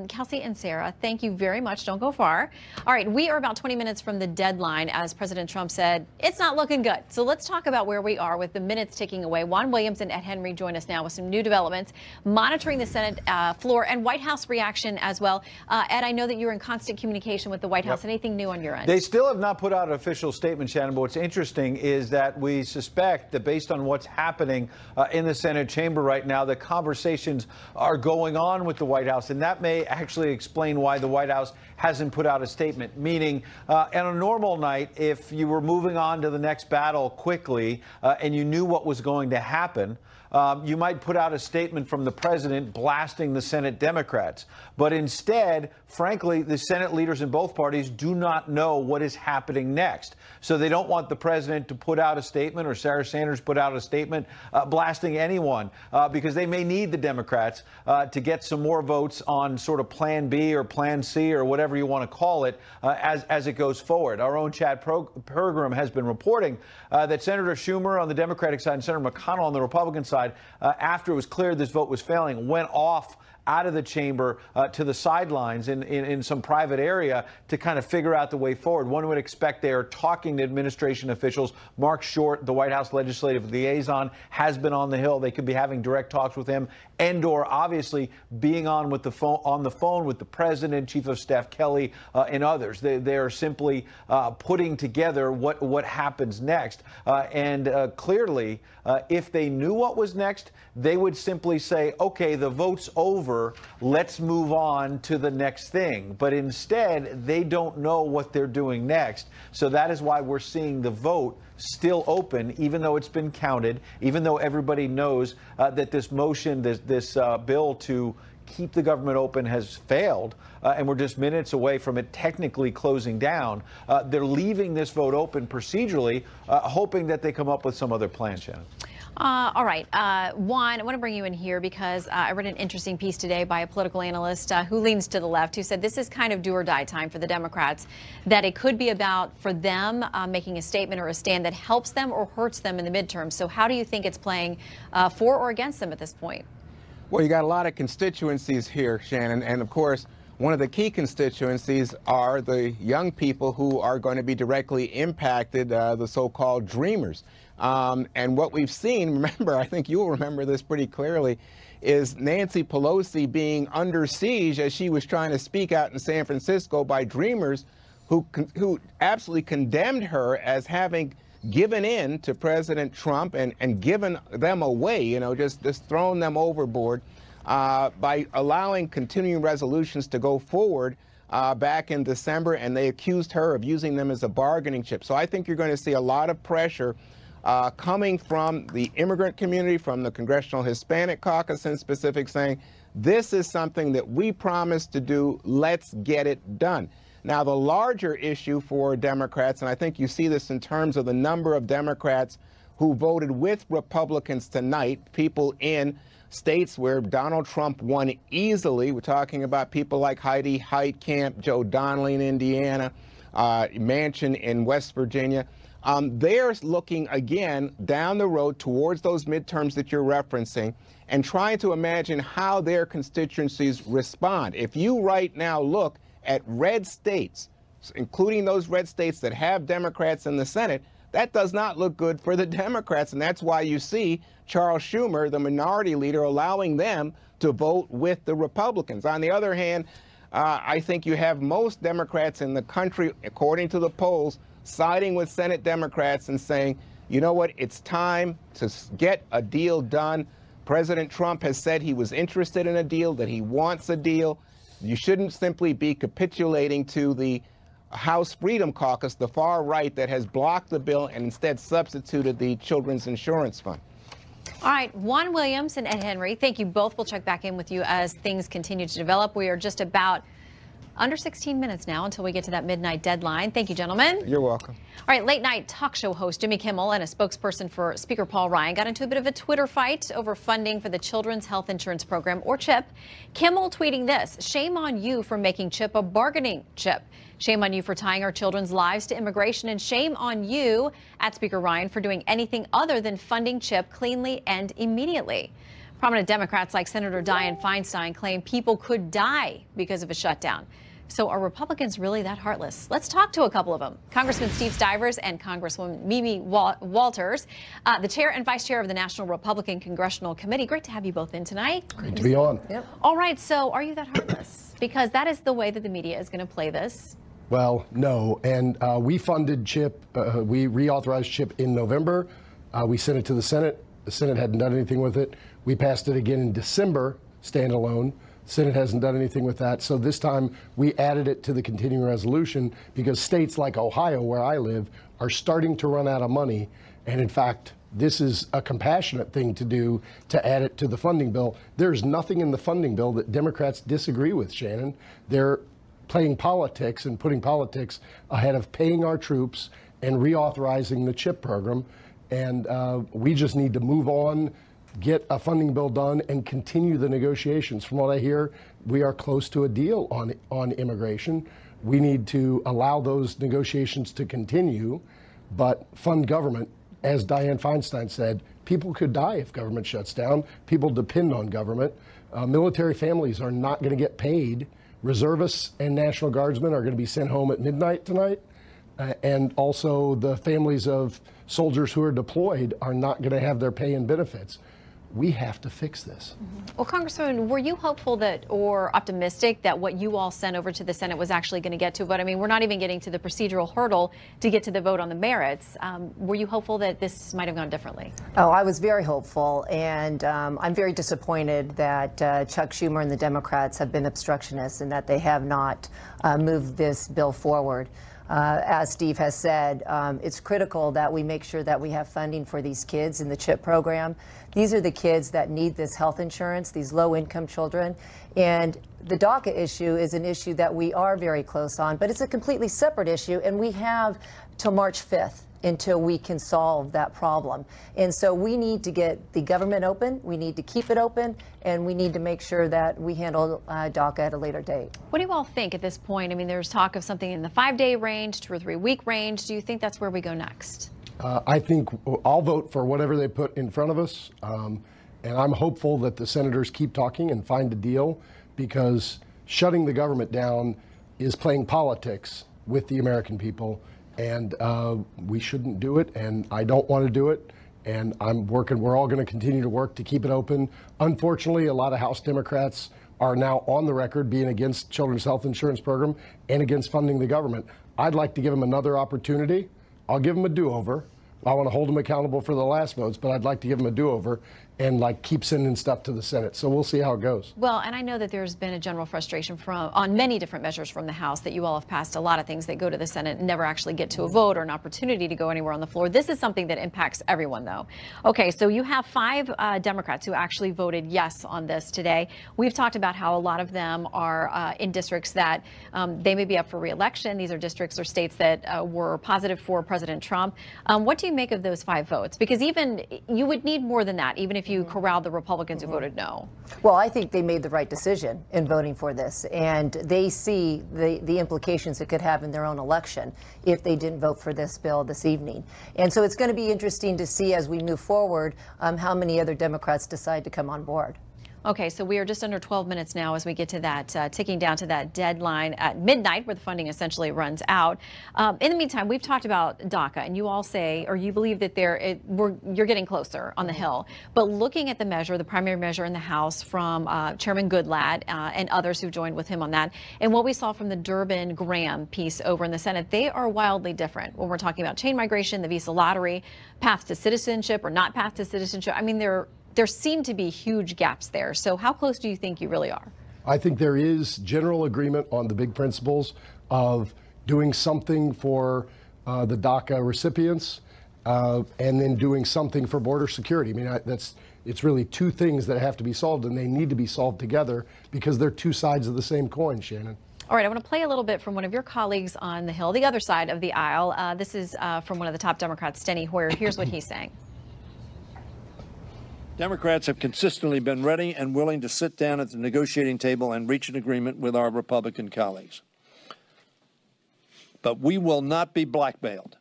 Kelsey and Sarah, thank you very much. Don't go far. All right, we are about 20 minutes from the deadline, as President Trump said. It's not looking good. So let's talk about where we are with the minutes ticking away. Juan Williams and Ed Henry join us now with some new developments, monitoring the Senate floor and White House reaction as well. Ed, I know that you're in constant communication with the White House. Anything new on your end? They still have not put out an official statement, Shannon, but what's interesting is that we suspect that based on what's happening in the Senate chamber right now, the conversations are going on with the White House, and that may actually explain why the White House hasn't put out a statement. Meaning, on a normal night, if you were moving on to the next battle quickly and you knew what was going to happen, you might put out a statement from the president blasting the Senate Democrats. But instead, frankly, the Senate leaders in both parties do not know what is happening next. So they don't want the president to put out a statement, or Sarah Sanders put out a statement blasting anyone, because they may need the Democrats to get some more votes on sort of Plan B or Plan C or whatever you want to call it as it goes forward. Our own Chad Pergram has been reporting that Senator Schumer on the Democratic side and Senator McConnell on the Republican side, after it was clear this vote was failing, went off out of the chamber to the sidelines in some private area to kind of figure out the way forward. One would expect they are talking to administration officials. Mark Short, the White House legislative liaison, has been on the Hill. They could be having direct talks with him, and/or obviously being on the phone with the president, Chief of Staff Kelly, and others. They are simply putting together what happens next. Clearly, if they knew what was next, they would simply say, okay, the vote's over, let's move on to the next thing. But instead, they don't know what they're doing next. So that is why we're seeing the vote still open, even though it's been counted, even though everybody knows that this motion, this bill to keep the government open has failed, and we're just minutes away from it technically closing down. They're leaving this vote open procedurally, hoping that they come up with some other plan, Shannon. All right, Juan, I want to bring you in here because I read an interesting piece today by a political analyst who leans to the left, who said this is kind of do or die time for the Democrats, that it could be about, for them, making a statement or a stand that helps them or hurts them in the midterms. So how do you think it's playing for or against them at this point? Well, you got a lot of constituencies here, Shannon, and of course, one of the key constituencies are the young people who are going to be directly impacted, the so-called dreamers. And what we've seen, remember, I think you'll remember this pretty clearly, is Nancy Pelosi being under siege as she was trying to speak out in San Francisco by dreamers who absolutely condemned her as having given in to President Trump and given them away, you know, just thrown them overboard by allowing continuing resolutions to go forward back in December, and they accused her of using them as a bargaining chip. So I think you're going to see a lot of pressure coming from the immigrant community, from the Congressional Hispanic Caucus in specific, saying, this is something that we promised to do, let's get it done. Now, the larger issue for Democrats, and I think you see this in terms of the number of Democrats who voted with Republicans tonight, people in states where Donald Trump won easily. We're talking about people like Heidi Heitkamp, Joe Donnelly in Indiana, Manchin in West Virginia. They're looking again down the road towards those midterms that you're referencing and trying to imagine how their constituencies respond. If you right now look at red states, including those red states that have Democrats in the Senate, that does not look good for the Democrats, and that's why you see Charles Schumer, the minority leader, allowing them to vote with the Republicans. On the other hand, I think you have most Democrats in the country, according to the polls, siding with Senate Democrats and saying, you know what, it's time to get a deal done. President Trump has said he was interested in a deal, that he wants a deal. You shouldn't simply be capitulating to the House Freedom Caucus, the far right that has blocked the bill and instead substituted the Children's Insurance Fund. All right, Juan Williams and Ed Henry, thank you both. We'll check back in with you as things continue to develop. We are just about Under 16 minutes now until we get to that midnight deadline. Thank you, gentlemen. You're welcome. All right, late night talk show host Jimmy Kimmel and a spokesperson for Speaker Paul Ryan got into a bit of a Twitter fight over funding for the Children's Health Insurance Program, or CHIP. Kimmel tweeting this: "Shame on you for making CHIP a bargaining chip. Shame on you for tying our children's lives to immigration, and shame on you, at Speaker Ryan, for doing anything other than funding CHIP cleanly and immediately." Prominent Democrats like Senator Dianne Feinstein claim people could die because of a shutdown. So are Republicans really that heartless? Let's talk to a couple of them. Congressman Steve Stivers and Congresswoman Mimi Walters, the chair and vice chair of the National Republican Congressional Committee. Great to have you both in tonight. Great to be on. Yep. All right, so are you that heartless? Because that is the way that the media is going to play this. Well, no. And we funded CHIP. We reauthorized CHIP in November. We sent it to the Senate. The Senate hadn't done anything with it. We passed it again in December, standalone. Senate hasn't done anything with that. So this time we added it to the continuing resolution because states like Ohio, where I live, are starting to run out of money. And in fact, this is a compassionate thing to do, to add it to the funding bill. There's nothing in the funding bill that Democrats disagree with, Shannon. They're playing politics and putting politics ahead of paying our troops and reauthorizing the CHIP program. And we just need to move on, get a funding bill done, and continue the negotiations. From what I hear, we are close to a deal on immigration. We need to allow those negotiations to continue, but fund government. As Dianne Feinstein said, people could die if government shuts down. People depend on government. Military families are not going to get paid. Reservists and National Guardsmen are going to be sent home at midnight tonight. And also the families of soldiers who are deployed are not going to have their pay and benefits. We have to fix this. Well, Congressman, were you hopeful that, or optimistic that what you all sent over to the Senate was actually going to get to a vote? I mean, we're not even getting to the procedural hurdle to get to the vote on the merits. Were you hopeful that this might have gone differently? Oh, I was very hopeful, and I'm very disappointed that Chuck Schumer and the Democrats have been obstructionists and that they have not moved this bill forward. As Steve has said, it's critical that we make sure that we have funding for these kids in the CHIP program. These are the kids that need this health insurance, these low-income children. And the DACA issue is an issue that we are very close on, but it's a completely separate issue, and we have till March 5th until we can solve that problem. And so we need to get the government open, we need to keep it open, and we need to make sure that we handle DACA at a later date. What do you all think at this point? I mean, there's talk of something in the 5-day range, 2 or 3 week range. Do you think that's where we go next? I think I'll vote for whatever they put in front of us. And I'm hopeful that the senators keep talking and find a deal, because shutting the government down is playing politics with the American people. And we shouldn't do it, and I don't want to do it. And we're all going to continue to work to keep it open. Unfortunately, a lot of House Democrats are now on the record being against Children's Health Insurance Program and against funding the government. I'd like to give them another opportunity. I'll give them a do-over. I want to hold them accountable for the last votes, but I'd like to give them a do-over and keep sending stuff to the Senate. So we'll see how it goes. Well, and I know that there's been a general frustration on many different measures from the House, that you all have passed a lot of things that go to the Senate and never actually get to a vote or an opportunity to go anywhere on the floor. This is something that impacts everyone, though. Okay, so you have 5 Democrats who actually voted yes on this today. We've talked about how a lot of them are in districts that they may be up for re-election. These are districts or states that were positive for President Trump. What do you make of those 5 votes? Because even you would need more than that, even if you corralled the Republicans who voted no. Well, I think they made the right decision in voting for this, and they see the implications it could have in their own election if they didn't vote for this bill this evening. And so it's going to be interesting to see as we move forward how many other Democrats decide to come on board. Okay, so we are just under 12 minutes now as we get to that, ticking down to that deadline at midnight where the funding essentially runs out. In the meantime, we've talked about DACA, and you all say, or you believe that you're getting closer on the Hill. But looking at the measure, the primary measure in the House from Chairman Goodlatte and others who joined with him on that, and what we saw from the Durbin-Graham piece over in the Senate, they are wildly different. When we're talking about chain migration, the visa lottery, path to citizenship or not path to citizenship, I mean, there seem to be huge gaps there. So how close do you think you really are? I think there is general agreement on the big principles of doing something for the DACA recipients and then doing something for border security. I mean, it's really 2 things that have to be solved, and they need to be solved together because they're 2 sides of the same coin, Shannon. All right, I want to play a little bit from one of your colleagues on the Hill, the other side of the aisle. This is from one of the top Democrats, Steny Hoyer. Here's what he's saying. Democrats have consistently been ready and willing to sit down at the negotiating table and reach an agreement with our Republican colleagues. But we will not be blackmailed.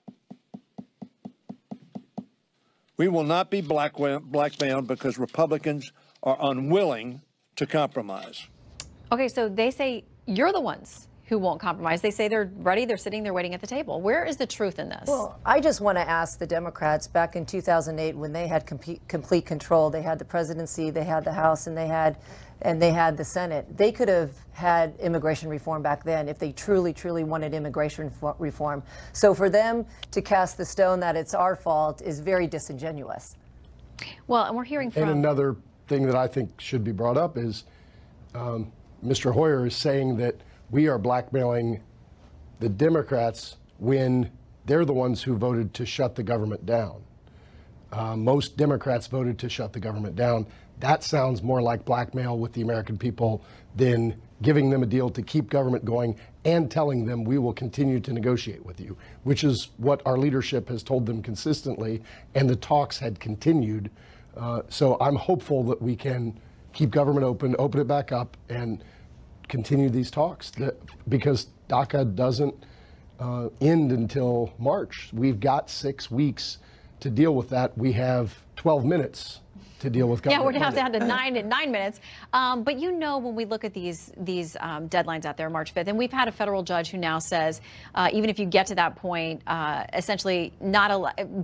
We will not be blackmailed because Republicans are unwilling to compromise. Okay, so they say you're the ones who won't compromise. They say they're ready, they're sitting there waiting at the table. Where is the truth in this? Well, I just want to ask the Democrats back in 2008 when they had complete control. They had the presidency, they had the House, and they had the Senate. They could have had immigration reform back then if they truly wanted immigration reform. So for them to cast the stone that it's our fault is very disingenuous. Well, and we're hearing from... And another thing that I think should be brought up is Mr. Hoyer is saying that we are blackmailing the Democrats when they're the ones who voted to shut the government down. Most Democrats voted to shut the government down. That sounds more like blackmail with the American people than giving them a deal to keep government going and telling them we will continue to negotiate with you, which is what our leadership has told them consistently, and the talks had continued. So I'm hopeful that we can keep government open it back up, and continue these talks because DACA doesn't end until March. We've got 6 weeks to deal with that. We have 12 minutes to deal with government. Yeah, we're down to 9 minutes. But you know, when we look at these deadlines out there, March 5th, and we've had a federal judge who now says, even if you get to that point, essentially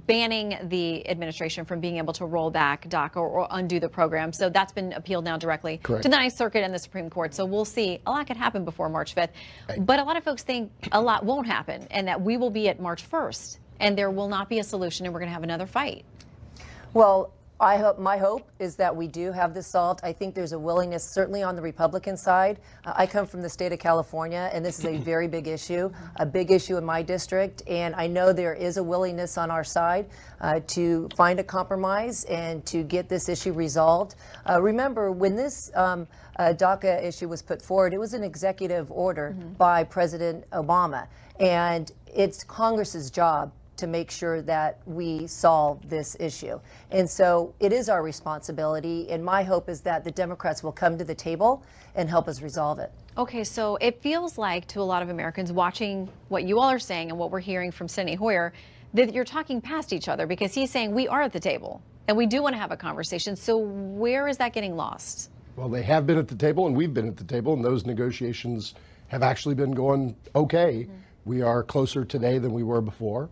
banning the administration from being able to roll back DACA or undo the program. So that's been appealed now directly to the Ninth Circuit and the Supreme Court. So we'll see. A lot could happen before March 5th. Right. But a lot of folks think a lot won't happen and that we will be at March 1st and there will not be a solution and we're going to have another fight. Well, my hope is that we do have this solved. I think there's a willingness, certainly on the Republican side. I come from the state of California, and this is a very big issue in my district. And I know there is a willingness on our side to find a compromise and to get this issue resolved. Remember, when this DACA issue was put forward, it was an executive order by President Obama. And it's Congress's job to make sure that we solve this issue. And so it is our responsibility, and my hope is that the Democrats will come to the table and help us resolve it. Okay, so it feels like to a lot of Americans watching what you all are saying and what we're hearing from Steny Hoyer, that you're talking past each other because he's saying we are at the table and we do want to have a conversation. So where is that getting lost? Well, they have been at the table and we've been at the table, and those negotiations have actually been going okay. We are closer today than we were before.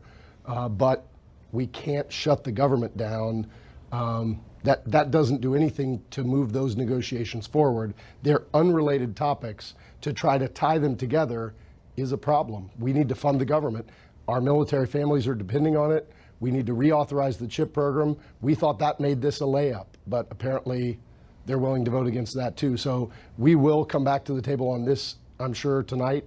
But we can't shut the government down. That doesn't do anything to move those negotiations forward. They're unrelated topics. To try to tie them together is a problem. We need to fund the government. Our military families are depending on it. We need to reauthorize the CHIP program. We thought that made this a layup, but apparently they're willing to vote against that too. So we will come back to the table on this, I'm sure, tonight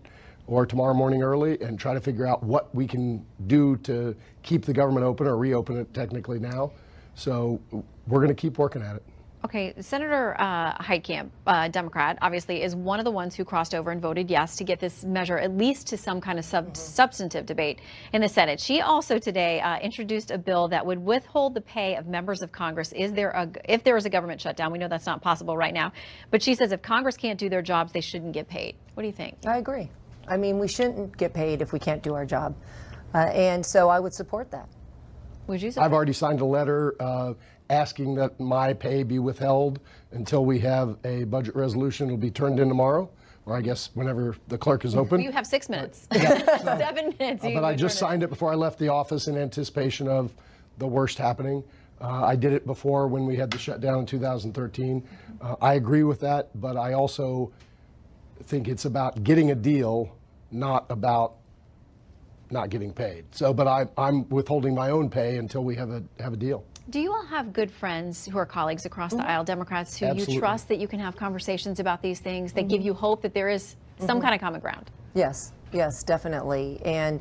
or tomorrow morning early and try to figure out what we can do to keep the government open or reopen it technically now. So we're going to keep working at it. Okay, Senator Heitkamp, Democrat, obviously is one of the ones who crossed over and voted yes to get this measure at least to some kind of substantive debate in the Senate. She also today introduced a bill that would withhold the pay of members of Congress if there is a government shutdown. We know that's not possible right now. But she says if Congress can't do their jobs, they shouldn't get paid. What do you think? I agree. I mean, we shouldn't get paid if we can't do our job. And so I would support that. Would you support? I've already signed a letter asking that my pay be withheld until we have a budget resolution. It'll be turned in tomorrow, or I guess whenever the clerk is open. You have 6 minutes. 7 minutes. But I just signed it before I left the office in anticipation of the worst happening. I did it before when we had the shutdown in 2013. I agree with that, but I also think it's about getting a deal, not about not getting paid. So, but I'm withholding my own pay until we have a deal. Do you all have good friends who are colleagues across the aisle, Democrats, who Absolutely. you trust that you can have conversations about these things that give you hope that there is some kind of common ground? Yes, definitely. And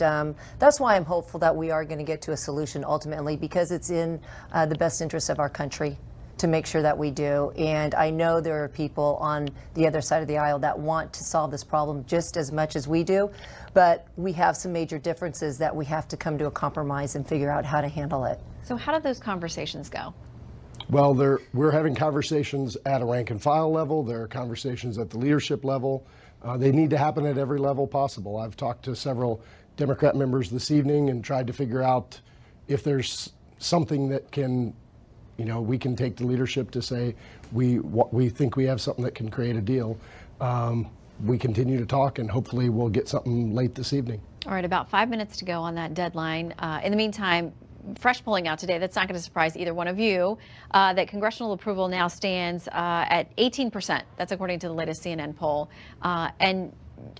that's why I'm hopeful that we are going to get to a solution ultimately, because it's in the best interest of our country to make sure that we do. And I know there are people on the other side of the aisle that want to solve this problem just as much as we do, but we have some major differences that we have to come to a compromise and figure out how to handle it. So how did those conversations go? Well, we're having conversations at a rank and file level. There are conversations at the leadership level. They need to happen at every level possible. I've talked to several Democrat members this evening and tried to figure out if there's something that can, we can take to leadership to say we think we have something that can create a deal. We continue to talk, and hopefully we'll get something late this evening. All right, about 5 minutes to go on that deadline. In the meantime, fresh polling out today, that's not going to surprise either one of you, that congressional approval now stands at 18%. That's according to the latest CNN poll. And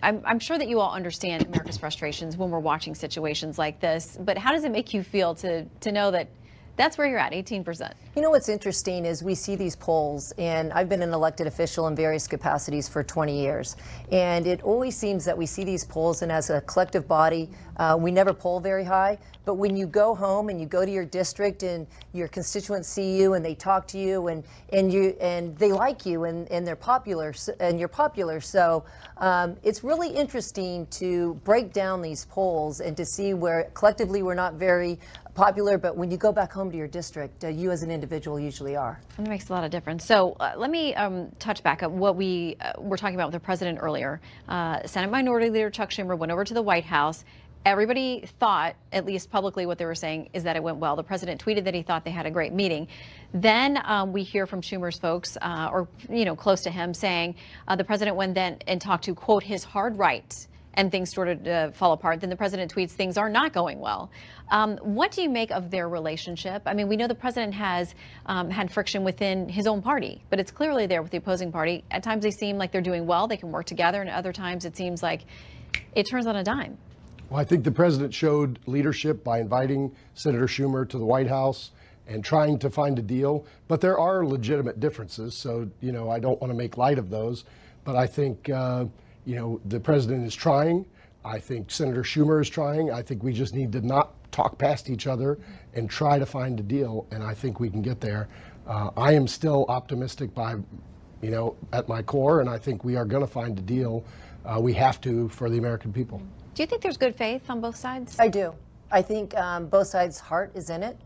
I'm sure that you all understand America's frustrations when we're watching situations like this, but how does it make you feel to know that that's where you're at, 18%? You know what's interesting is we see these polls, and I've been an elected official in various capacities for 20 years, and it always seems that we see these polls, and as a collective body, we never poll very high, but when you go home and you go to your district and your constituents see you and they talk to you and they like you and they're popular and you're popular, so it's really interesting to break down these polls and to see where collectively we're not very popular, but when you go back home to your district, you as an individual usually are. That makes a lot of difference. So let me touch back at what we were talking about with the president earlier. Senate Minority Leader Chuck Schumer went over to the White House. Everybody thought, at least publicly what they were saying, is that it went well. The president tweeted that he thought they had a great meeting. Then we hear from Schumer's folks, or close to him, saying the president went then and talked to, quote, his hard right, and things started to fall apart. Then the president tweets things are not going well. What do you make of their relationship? I mean, we know the president has had friction within his own party, but it's clearly there with the opposing party. At times they seem like they're doing well, they can work together, and at other times it seems like it turns on a dime. Well, I think the president showed leadership by inviting Senator Schumer to the White House and trying to find a deal. But there are legitimate differences, so I don't want to make light of those. But I think the president is trying. I think Senator Schumer is trying. I think we just need to not talk past each other and try to find a deal, and I think we can get there. I am still optimistic at my core, and I think we are going to find a deal. We have to for the American people. Do you think there's good faith on both sides? I do. I think both sides' heart is in it,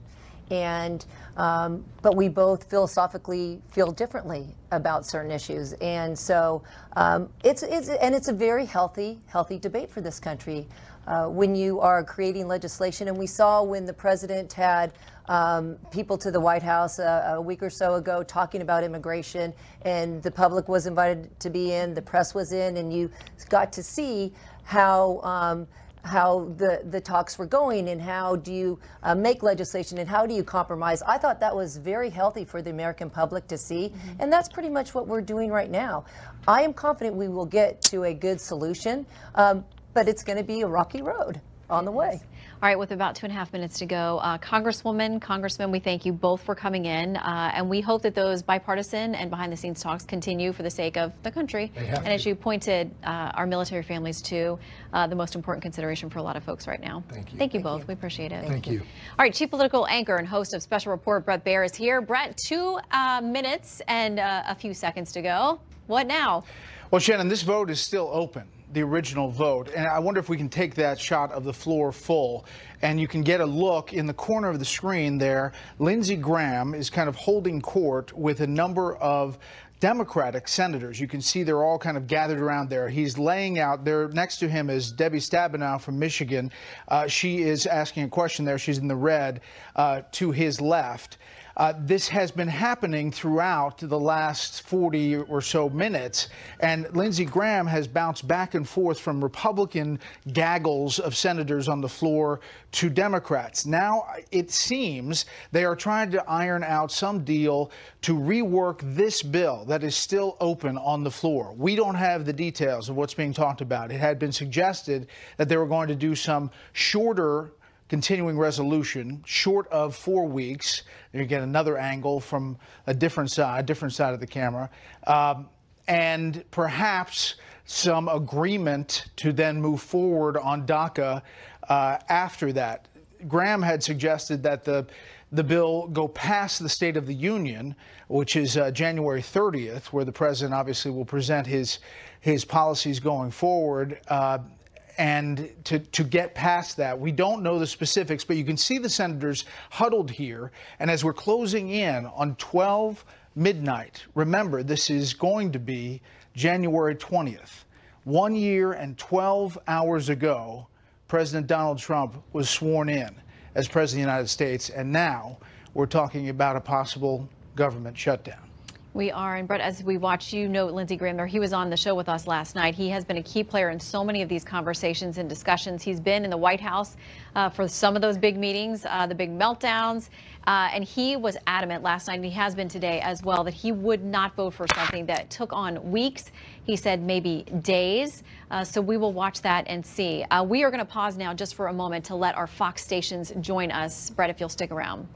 and but we both philosophically feel differently about certain issues, and so it's a very healthy debate for this country. When you are creating legislation, and we saw when the president had people to the White House a week or so ago talking about immigration, and the public was invited to be in, the press was in, and you got to see how the talks were going, and how do you make legislation, and how do you compromise. I thought that was very healthy for the American public to see, and that's pretty much what we're doing right now. I am confident we will get to a good solution, but it's going to be a rocky road on the way. All right, with about 2.5 minutes to go, Congressman, we thank you both for coming in, and we hope that those bipartisan and behind-the-scenes talks continue for the sake of the country. And as you pointed, our military families too, the most important consideration for a lot of folks right now. Thank you. Thank you both. We appreciate it. Thank you. All right, Chief Political Anchor and host of Special Report, Bret Baier, is here. Bret, 2 minutes and a few seconds to go. What now? Well, Shannon, this vote is still open, the original vote, and I wonder if we can take that shot of the floor full, and you can get a look in the corner of the screen there. Lindsey Graham is kind of holding court with a number of Democratic senators. You can see they're all kind of gathered around there. He's laying out there. Next to him is Debbie Stabenow from Michigan. She is asking a question there. She's in the red to his left. This has been happening throughout the last 40 or so minutes, and Lindsey Graham has bounced back and forth from Republican gaggles of senators on the floor to Democrats. Now it seems they are trying to iron out some deal to rework this bill that is still open on the floor. We don't have the details of what's being talked about. It had been suggested that they were going to do some shorter continuing resolution, short of 4 weeks. You get another angle from a different side of the camera, and perhaps some agreement to then move forward on DACA after that. Graham had suggested that the bill go past the State of the Union, which is January 30th, where the president obviously will present his policies going forward. And to get past that, we don't know the specifics, but you can see the senators huddled here. And as we're closing in on 12 midnight, remember, this is going to be January 20th. 1 year and 12 hours ago, President Donald Trump was sworn in as President of the United States. And now we're talking about a possible government shutdown. We are, and Brett, as we watch, you know Lindsey Graham there. He was on the show with us last night. He has been a key player in so many of these conversations and discussions. He's been in the White House for some of those big meetings, the big meltdowns, and he was adamant last night, and he has been today as well, that he would not vote for something that took on weeks. He said maybe days. So we will watch that and see. We are going to pause now just for a moment to let our Fox stations join us. Brett, if you'll stick around.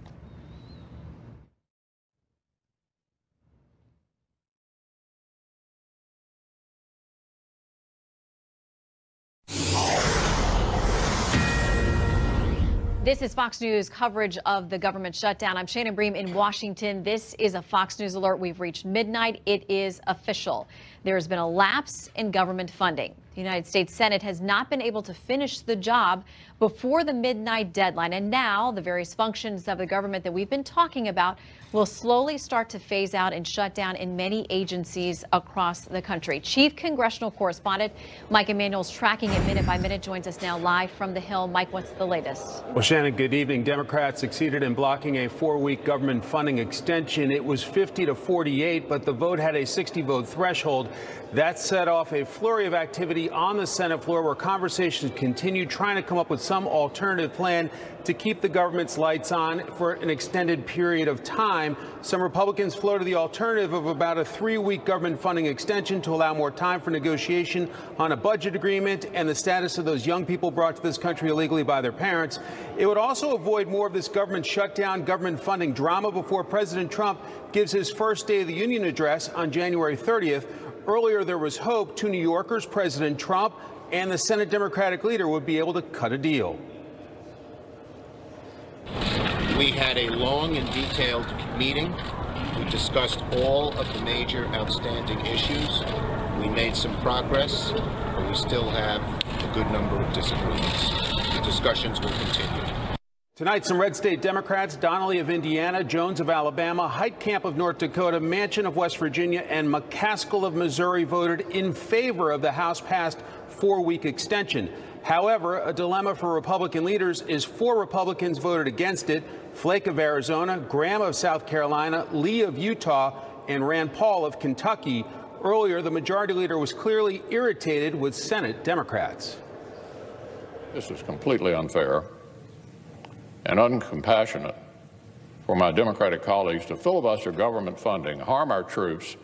This is Fox News coverage of the government shutdown. I'm Shannon Bream in Washington. This is a Fox News alert. We've reached midnight. It is official. There has been a lapse in government funding. The United States Senate has not been able to finish the job before the midnight deadline. And now the various functions of the government that we've been talking about will slowly start to phase out and shut down in many agencies across the country. Chief Congressional Correspondent Mike Emanuel's tracking it minute by minute, joins us now live from the Hill. Mike, what's the latest? Well, Shannon, good evening. Democrats succeeded in blocking a 4-week government funding extension. It was 50 to 48, but the vote had a 60-vote threshold. That set off a flurry of activity on the Senate floor, where conversations continue trying to come up with some alternative plan to keep the government's lights on for an extended period of time. Some Republicans floated the alternative of about a 3-week government funding extension to allow more time for negotiation on a budget agreement and the status of those young people brought to this country illegally by their parents. It would also avoid more of this government shutdown, government funding drama before President Trump gives his first State of the Union address on January 30th. Earlier, there was hope two New Yorkers, President Trump and the Senate Democratic leader, would be able to cut a deal. We had a long and detailed meeting. We discussed all of the major outstanding issues. We made some progress, but we still have a good number of disagreements. The discussions will continue. Tonight, some red state Democrats, Donnelly of Indiana, Jones of Alabama, Heitkamp of North Dakota, Manchin of West Virginia, and McCaskill of Missouri voted in favor of the House-passed 4-week extension. However, a dilemma for Republican leaders is 4 Republicans voted against it: Flake of Arizona, Graham of South Carolina, Lee of Utah, and Rand Paul of Kentucky. Earlier, the majority leader was clearly irritated with Senate Democrats. This is completely unfair and uncompassionate for my Democratic colleagues to filibuster government funding, harm our troops,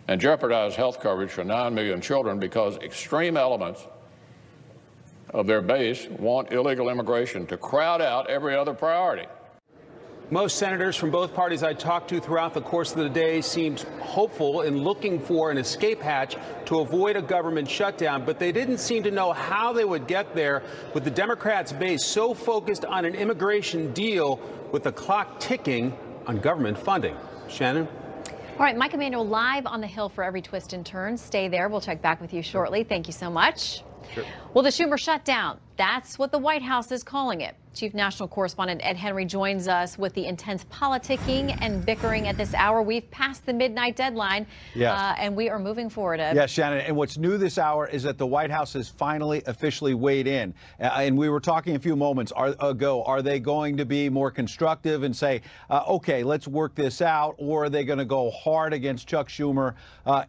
and jeopardize health coverage for 9 million children because extreme elements of their base want illegal immigration to crowd out every other priority. Most senators from both parties I talked to throughout the course of the day seemed hopeful in looking for an escape hatch to avoid a government shutdown, but they didn't seem to know how they would get there, with the Democrats' base so focused on an immigration deal with the clock ticking on government funding. Shannon? All right, Mike Emanuel live on the Hill for every twist and turn. Stay there. We'll check back with you shortly. Thank you so much. Sure. Well, the Schumer shutdown, that's what the White House is calling it. Chief National Correspondent Ed Henry joins us with the intense politicking and bickering at this hour. We've passed the midnight deadline, yes. And we are moving forward, Ed. Yes, Shannon. And what's new this hour is that the White House has finally officially weighed in. And we were talking a few moments ago, are they going to be more constructive and say, OK, let's work this out, or are they going to go hard against Chuck Schumer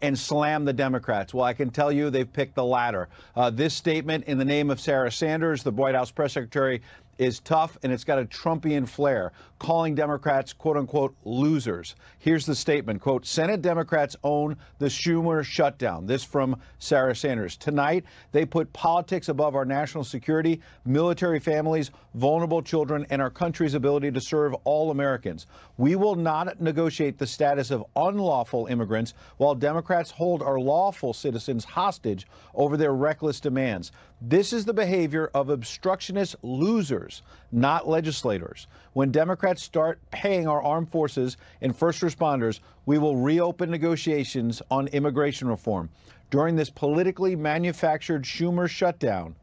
and slam the Democrats? Well, I can tell you they've picked the latter. This statement in the name of Sarah Sanders, the White House press secretary, is tough, and it's got a Trumpian flair, calling Democrats, quote unquote, losers. Here's the statement, quote, Senate Democrats own the Schumer shutdown. This from Sarah Sanders. Tonight, they put politics above our national security, military families, vulnerable children, and our country's ability to serve all Americans. We will not negotiate the status of unlawful immigrants while Democrats hold our lawful citizens hostage over their reckless demands. This is the behavior of obstructionist losers leaders, not legislators. When Democrats start paying our armed forces and first responders, we will reopen negotiations on immigration reform. During this politically manufactured Schumer shutdown,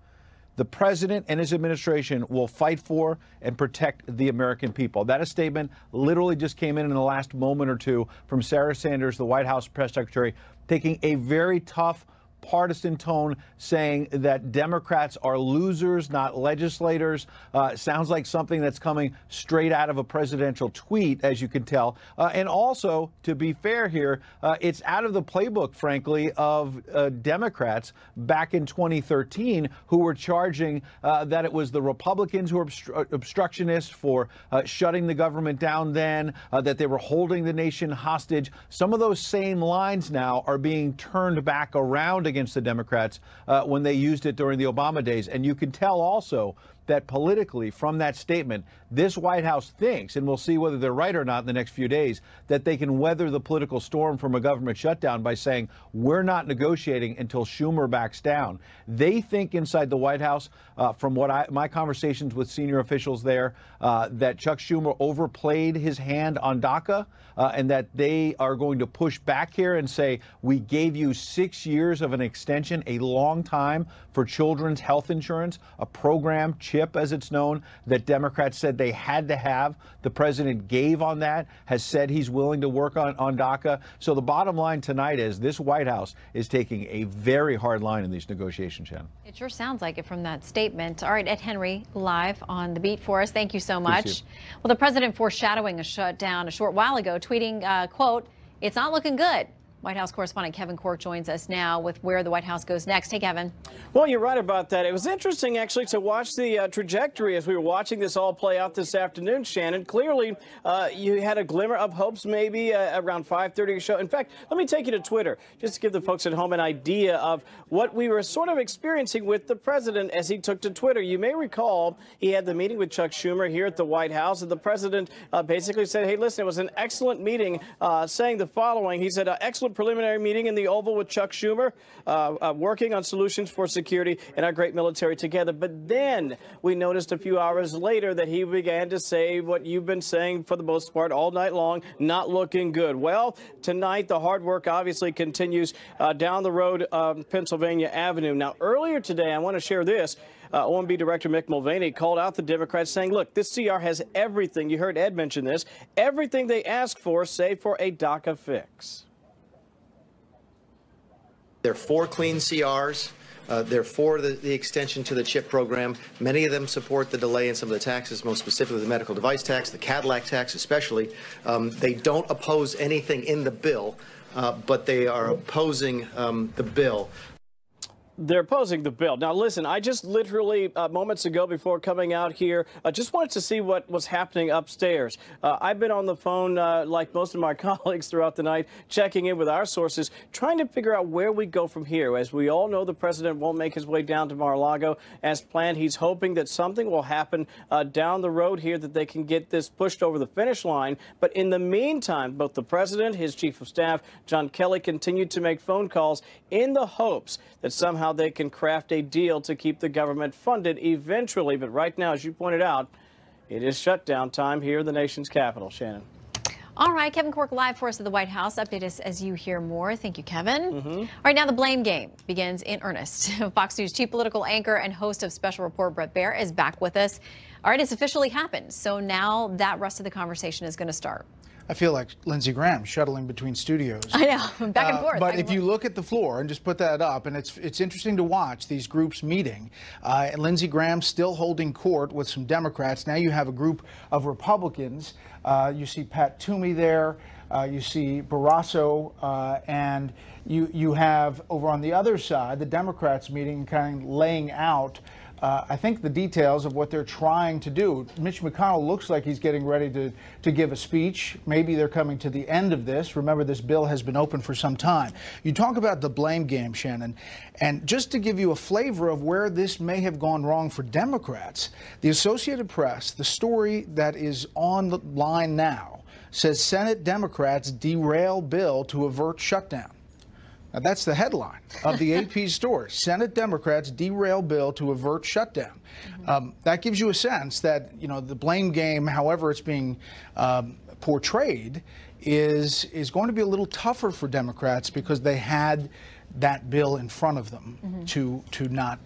the president and his administration will fight for and protect the American people. That statement literally just came in the last moment or two from Sarah Sanders, the White House press secretary, taking a very tough partisan tone, saying that Democrats are losers, not legislators. Sounds like something that's coming straight out of a presidential tweet, as you can tell. And also, to be fair here, it's out of the playbook, frankly, of Democrats back in 2013 who were charging that it was the Republicans who were obstructionists for shutting the government down then, that they were holding the nation hostage. Some of those same lines now are being turned back around against the Democrats when they used it during the Obama days. And you can tell also that politically from that statement, this White House thinks, and we'll see whether they're right or not in the next few days, that they can weather the political storm from a government shutdown by saying, we're not negotiating until Schumer backs down. They think inside the White House, from what my conversations with senior officials there, that Chuck Schumer overplayed his hand on DACA, and that they are going to push back here and say, we gave you 6 years of an extension, a long time for children's health insurance, a program, CHIP as it's known, that Democrats said they had to have. The president gave on that, has said he's willing to work on DACA. So the bottom line tonight is this White House is taking a very hard line in these negotiations, Shannon. It sure sounds like it from that statement. All right, Ed Henry, live on the beat for us. Thank you so much. Well, the president foreshadowing a shutdown a short while ago, tweeting, quote, "It's not looking good." White House correspondent Kevin Corke joins us now with where the White House goes next. Hey, Kevin. Well, you're right about that. It was interesting, actually, to watch the trajectory as we were watching this all play out this afternoon, Shannon. Clearly, you had a glimmer of hopes maybe around 5:30 or so. In fact, let me take you to Twitter just to give the folks at home an idea of what we were sort of experiencing with the president as he took to Twitter. You may recall he had the meeting with Chuck Schumer here at the White House, and the president basically said, hey, listen, it was an excellent meeting, saying the following. He said, excellent preliminary meeting in the Oval with Chuck Schumer, working on solutions for security and our great military together. But then we noticed a few hours later that he began to say what you've been saying for the most part all night long, not looking good. Well, tonight the hard work obviously continues down the road, Pennsylvania Avenue. Now, earlier today, I want to share this. OMB Director Mick Mulvaney called out the Democrats saying, look, this CR has everything. You heard Ed mention this. Everything they asked for, save for a DACA fix. They're for clean CRs. They're for the extension to the CHIP program. Many of them support the delay in some of the taxes, most specifically the medical device tax, the Cadillac tax especially. They don't oppose anything in the bill, but they are opposing the bill. They're opposing the bill. Now, listen, I just literally moments ago before coming out here, just wanted to see what was happening upstairs. I've been on the phone, like most of my colleagues throughout the night, checking in with our sources, trying to figure out where we go from here. As we all know, the president won't make his way down to Mar-a-Lago as planned. He's hoping that something will happen down the road here, that they can get this pushed over the finish line. But in the meantime, both the president, his chief of staff, John Kelly, continued to make phone calls in the hopes that somehow they can craft a deal to keep the government funded eventually. But right now, as you pointed out, it is shutdown time here in the nation's capital. Shannon. All right, Kevin Corke live for us at the White House. Update us as you hear more. Thank you, Kevin. All right, now the blame game begins in earnest. Fox News chief political anchor and host of Special Report Bret Baier is back with us. All right, it's officially happened. So now that rest of the conversation is going to start. I feel like Lindsey Graham shuttling between studios. I know, back and forth. But if you look at the floor and just put that up, and it's interesting to watch these groups meeting. And Lindsey Graham still holding court with some Democrats. Now you have a group of Republicans. You see Pat Toomey there. You see Barrasso, and you have over on the other side the Democrats meeting, kind of laying out I think the details of what they're trying to do. Mitch McConnell looks like he's getting ready to give a speech. Maybe they're coming to the end of this. Remember, this bill has been open for some time. You talk about the blame game, Shannon, and just to give you a flavor of where this may have gone wrong for Democrats, the Associated Press, the story that is on the line now, says Senate Democrats derail bill to avert shutdown. Now, that's the headline of the AP story. Senate Democrats derail bill to avert shutdown. That gives you a sense that, you know, the blame game, however it's being portrayed, is going to be a little tougher for Democrats because they had that bill in front of them to not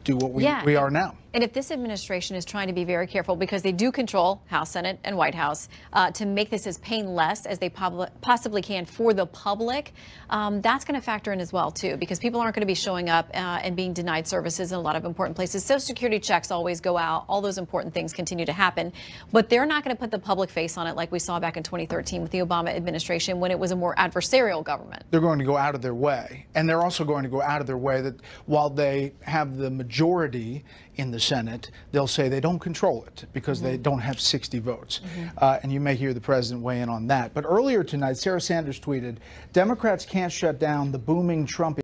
do what we are now. And if this administration is trying to be very careful, because they do control House, Senate, and White House, to make this as painless as they possibly can for the public, that's going to factor in as well, too, because people aren't going to be showing up and being denied services in a lot of important places. Social Security checks always go out. All those important things continue to happen. But they're not going to put the public face on it like we saw back in 2013 with the Obama administration when it was a more adversarial government. They're going to go out of their way. And they're also going to go out of their way that while they have the majority in the Senate, they'll say they don't control it because they don't have 60 votes. And you may hear the president weigh in on that. But earlier tonight, Sarah Sanders tweeted, Democrats can't shut down the booming Trump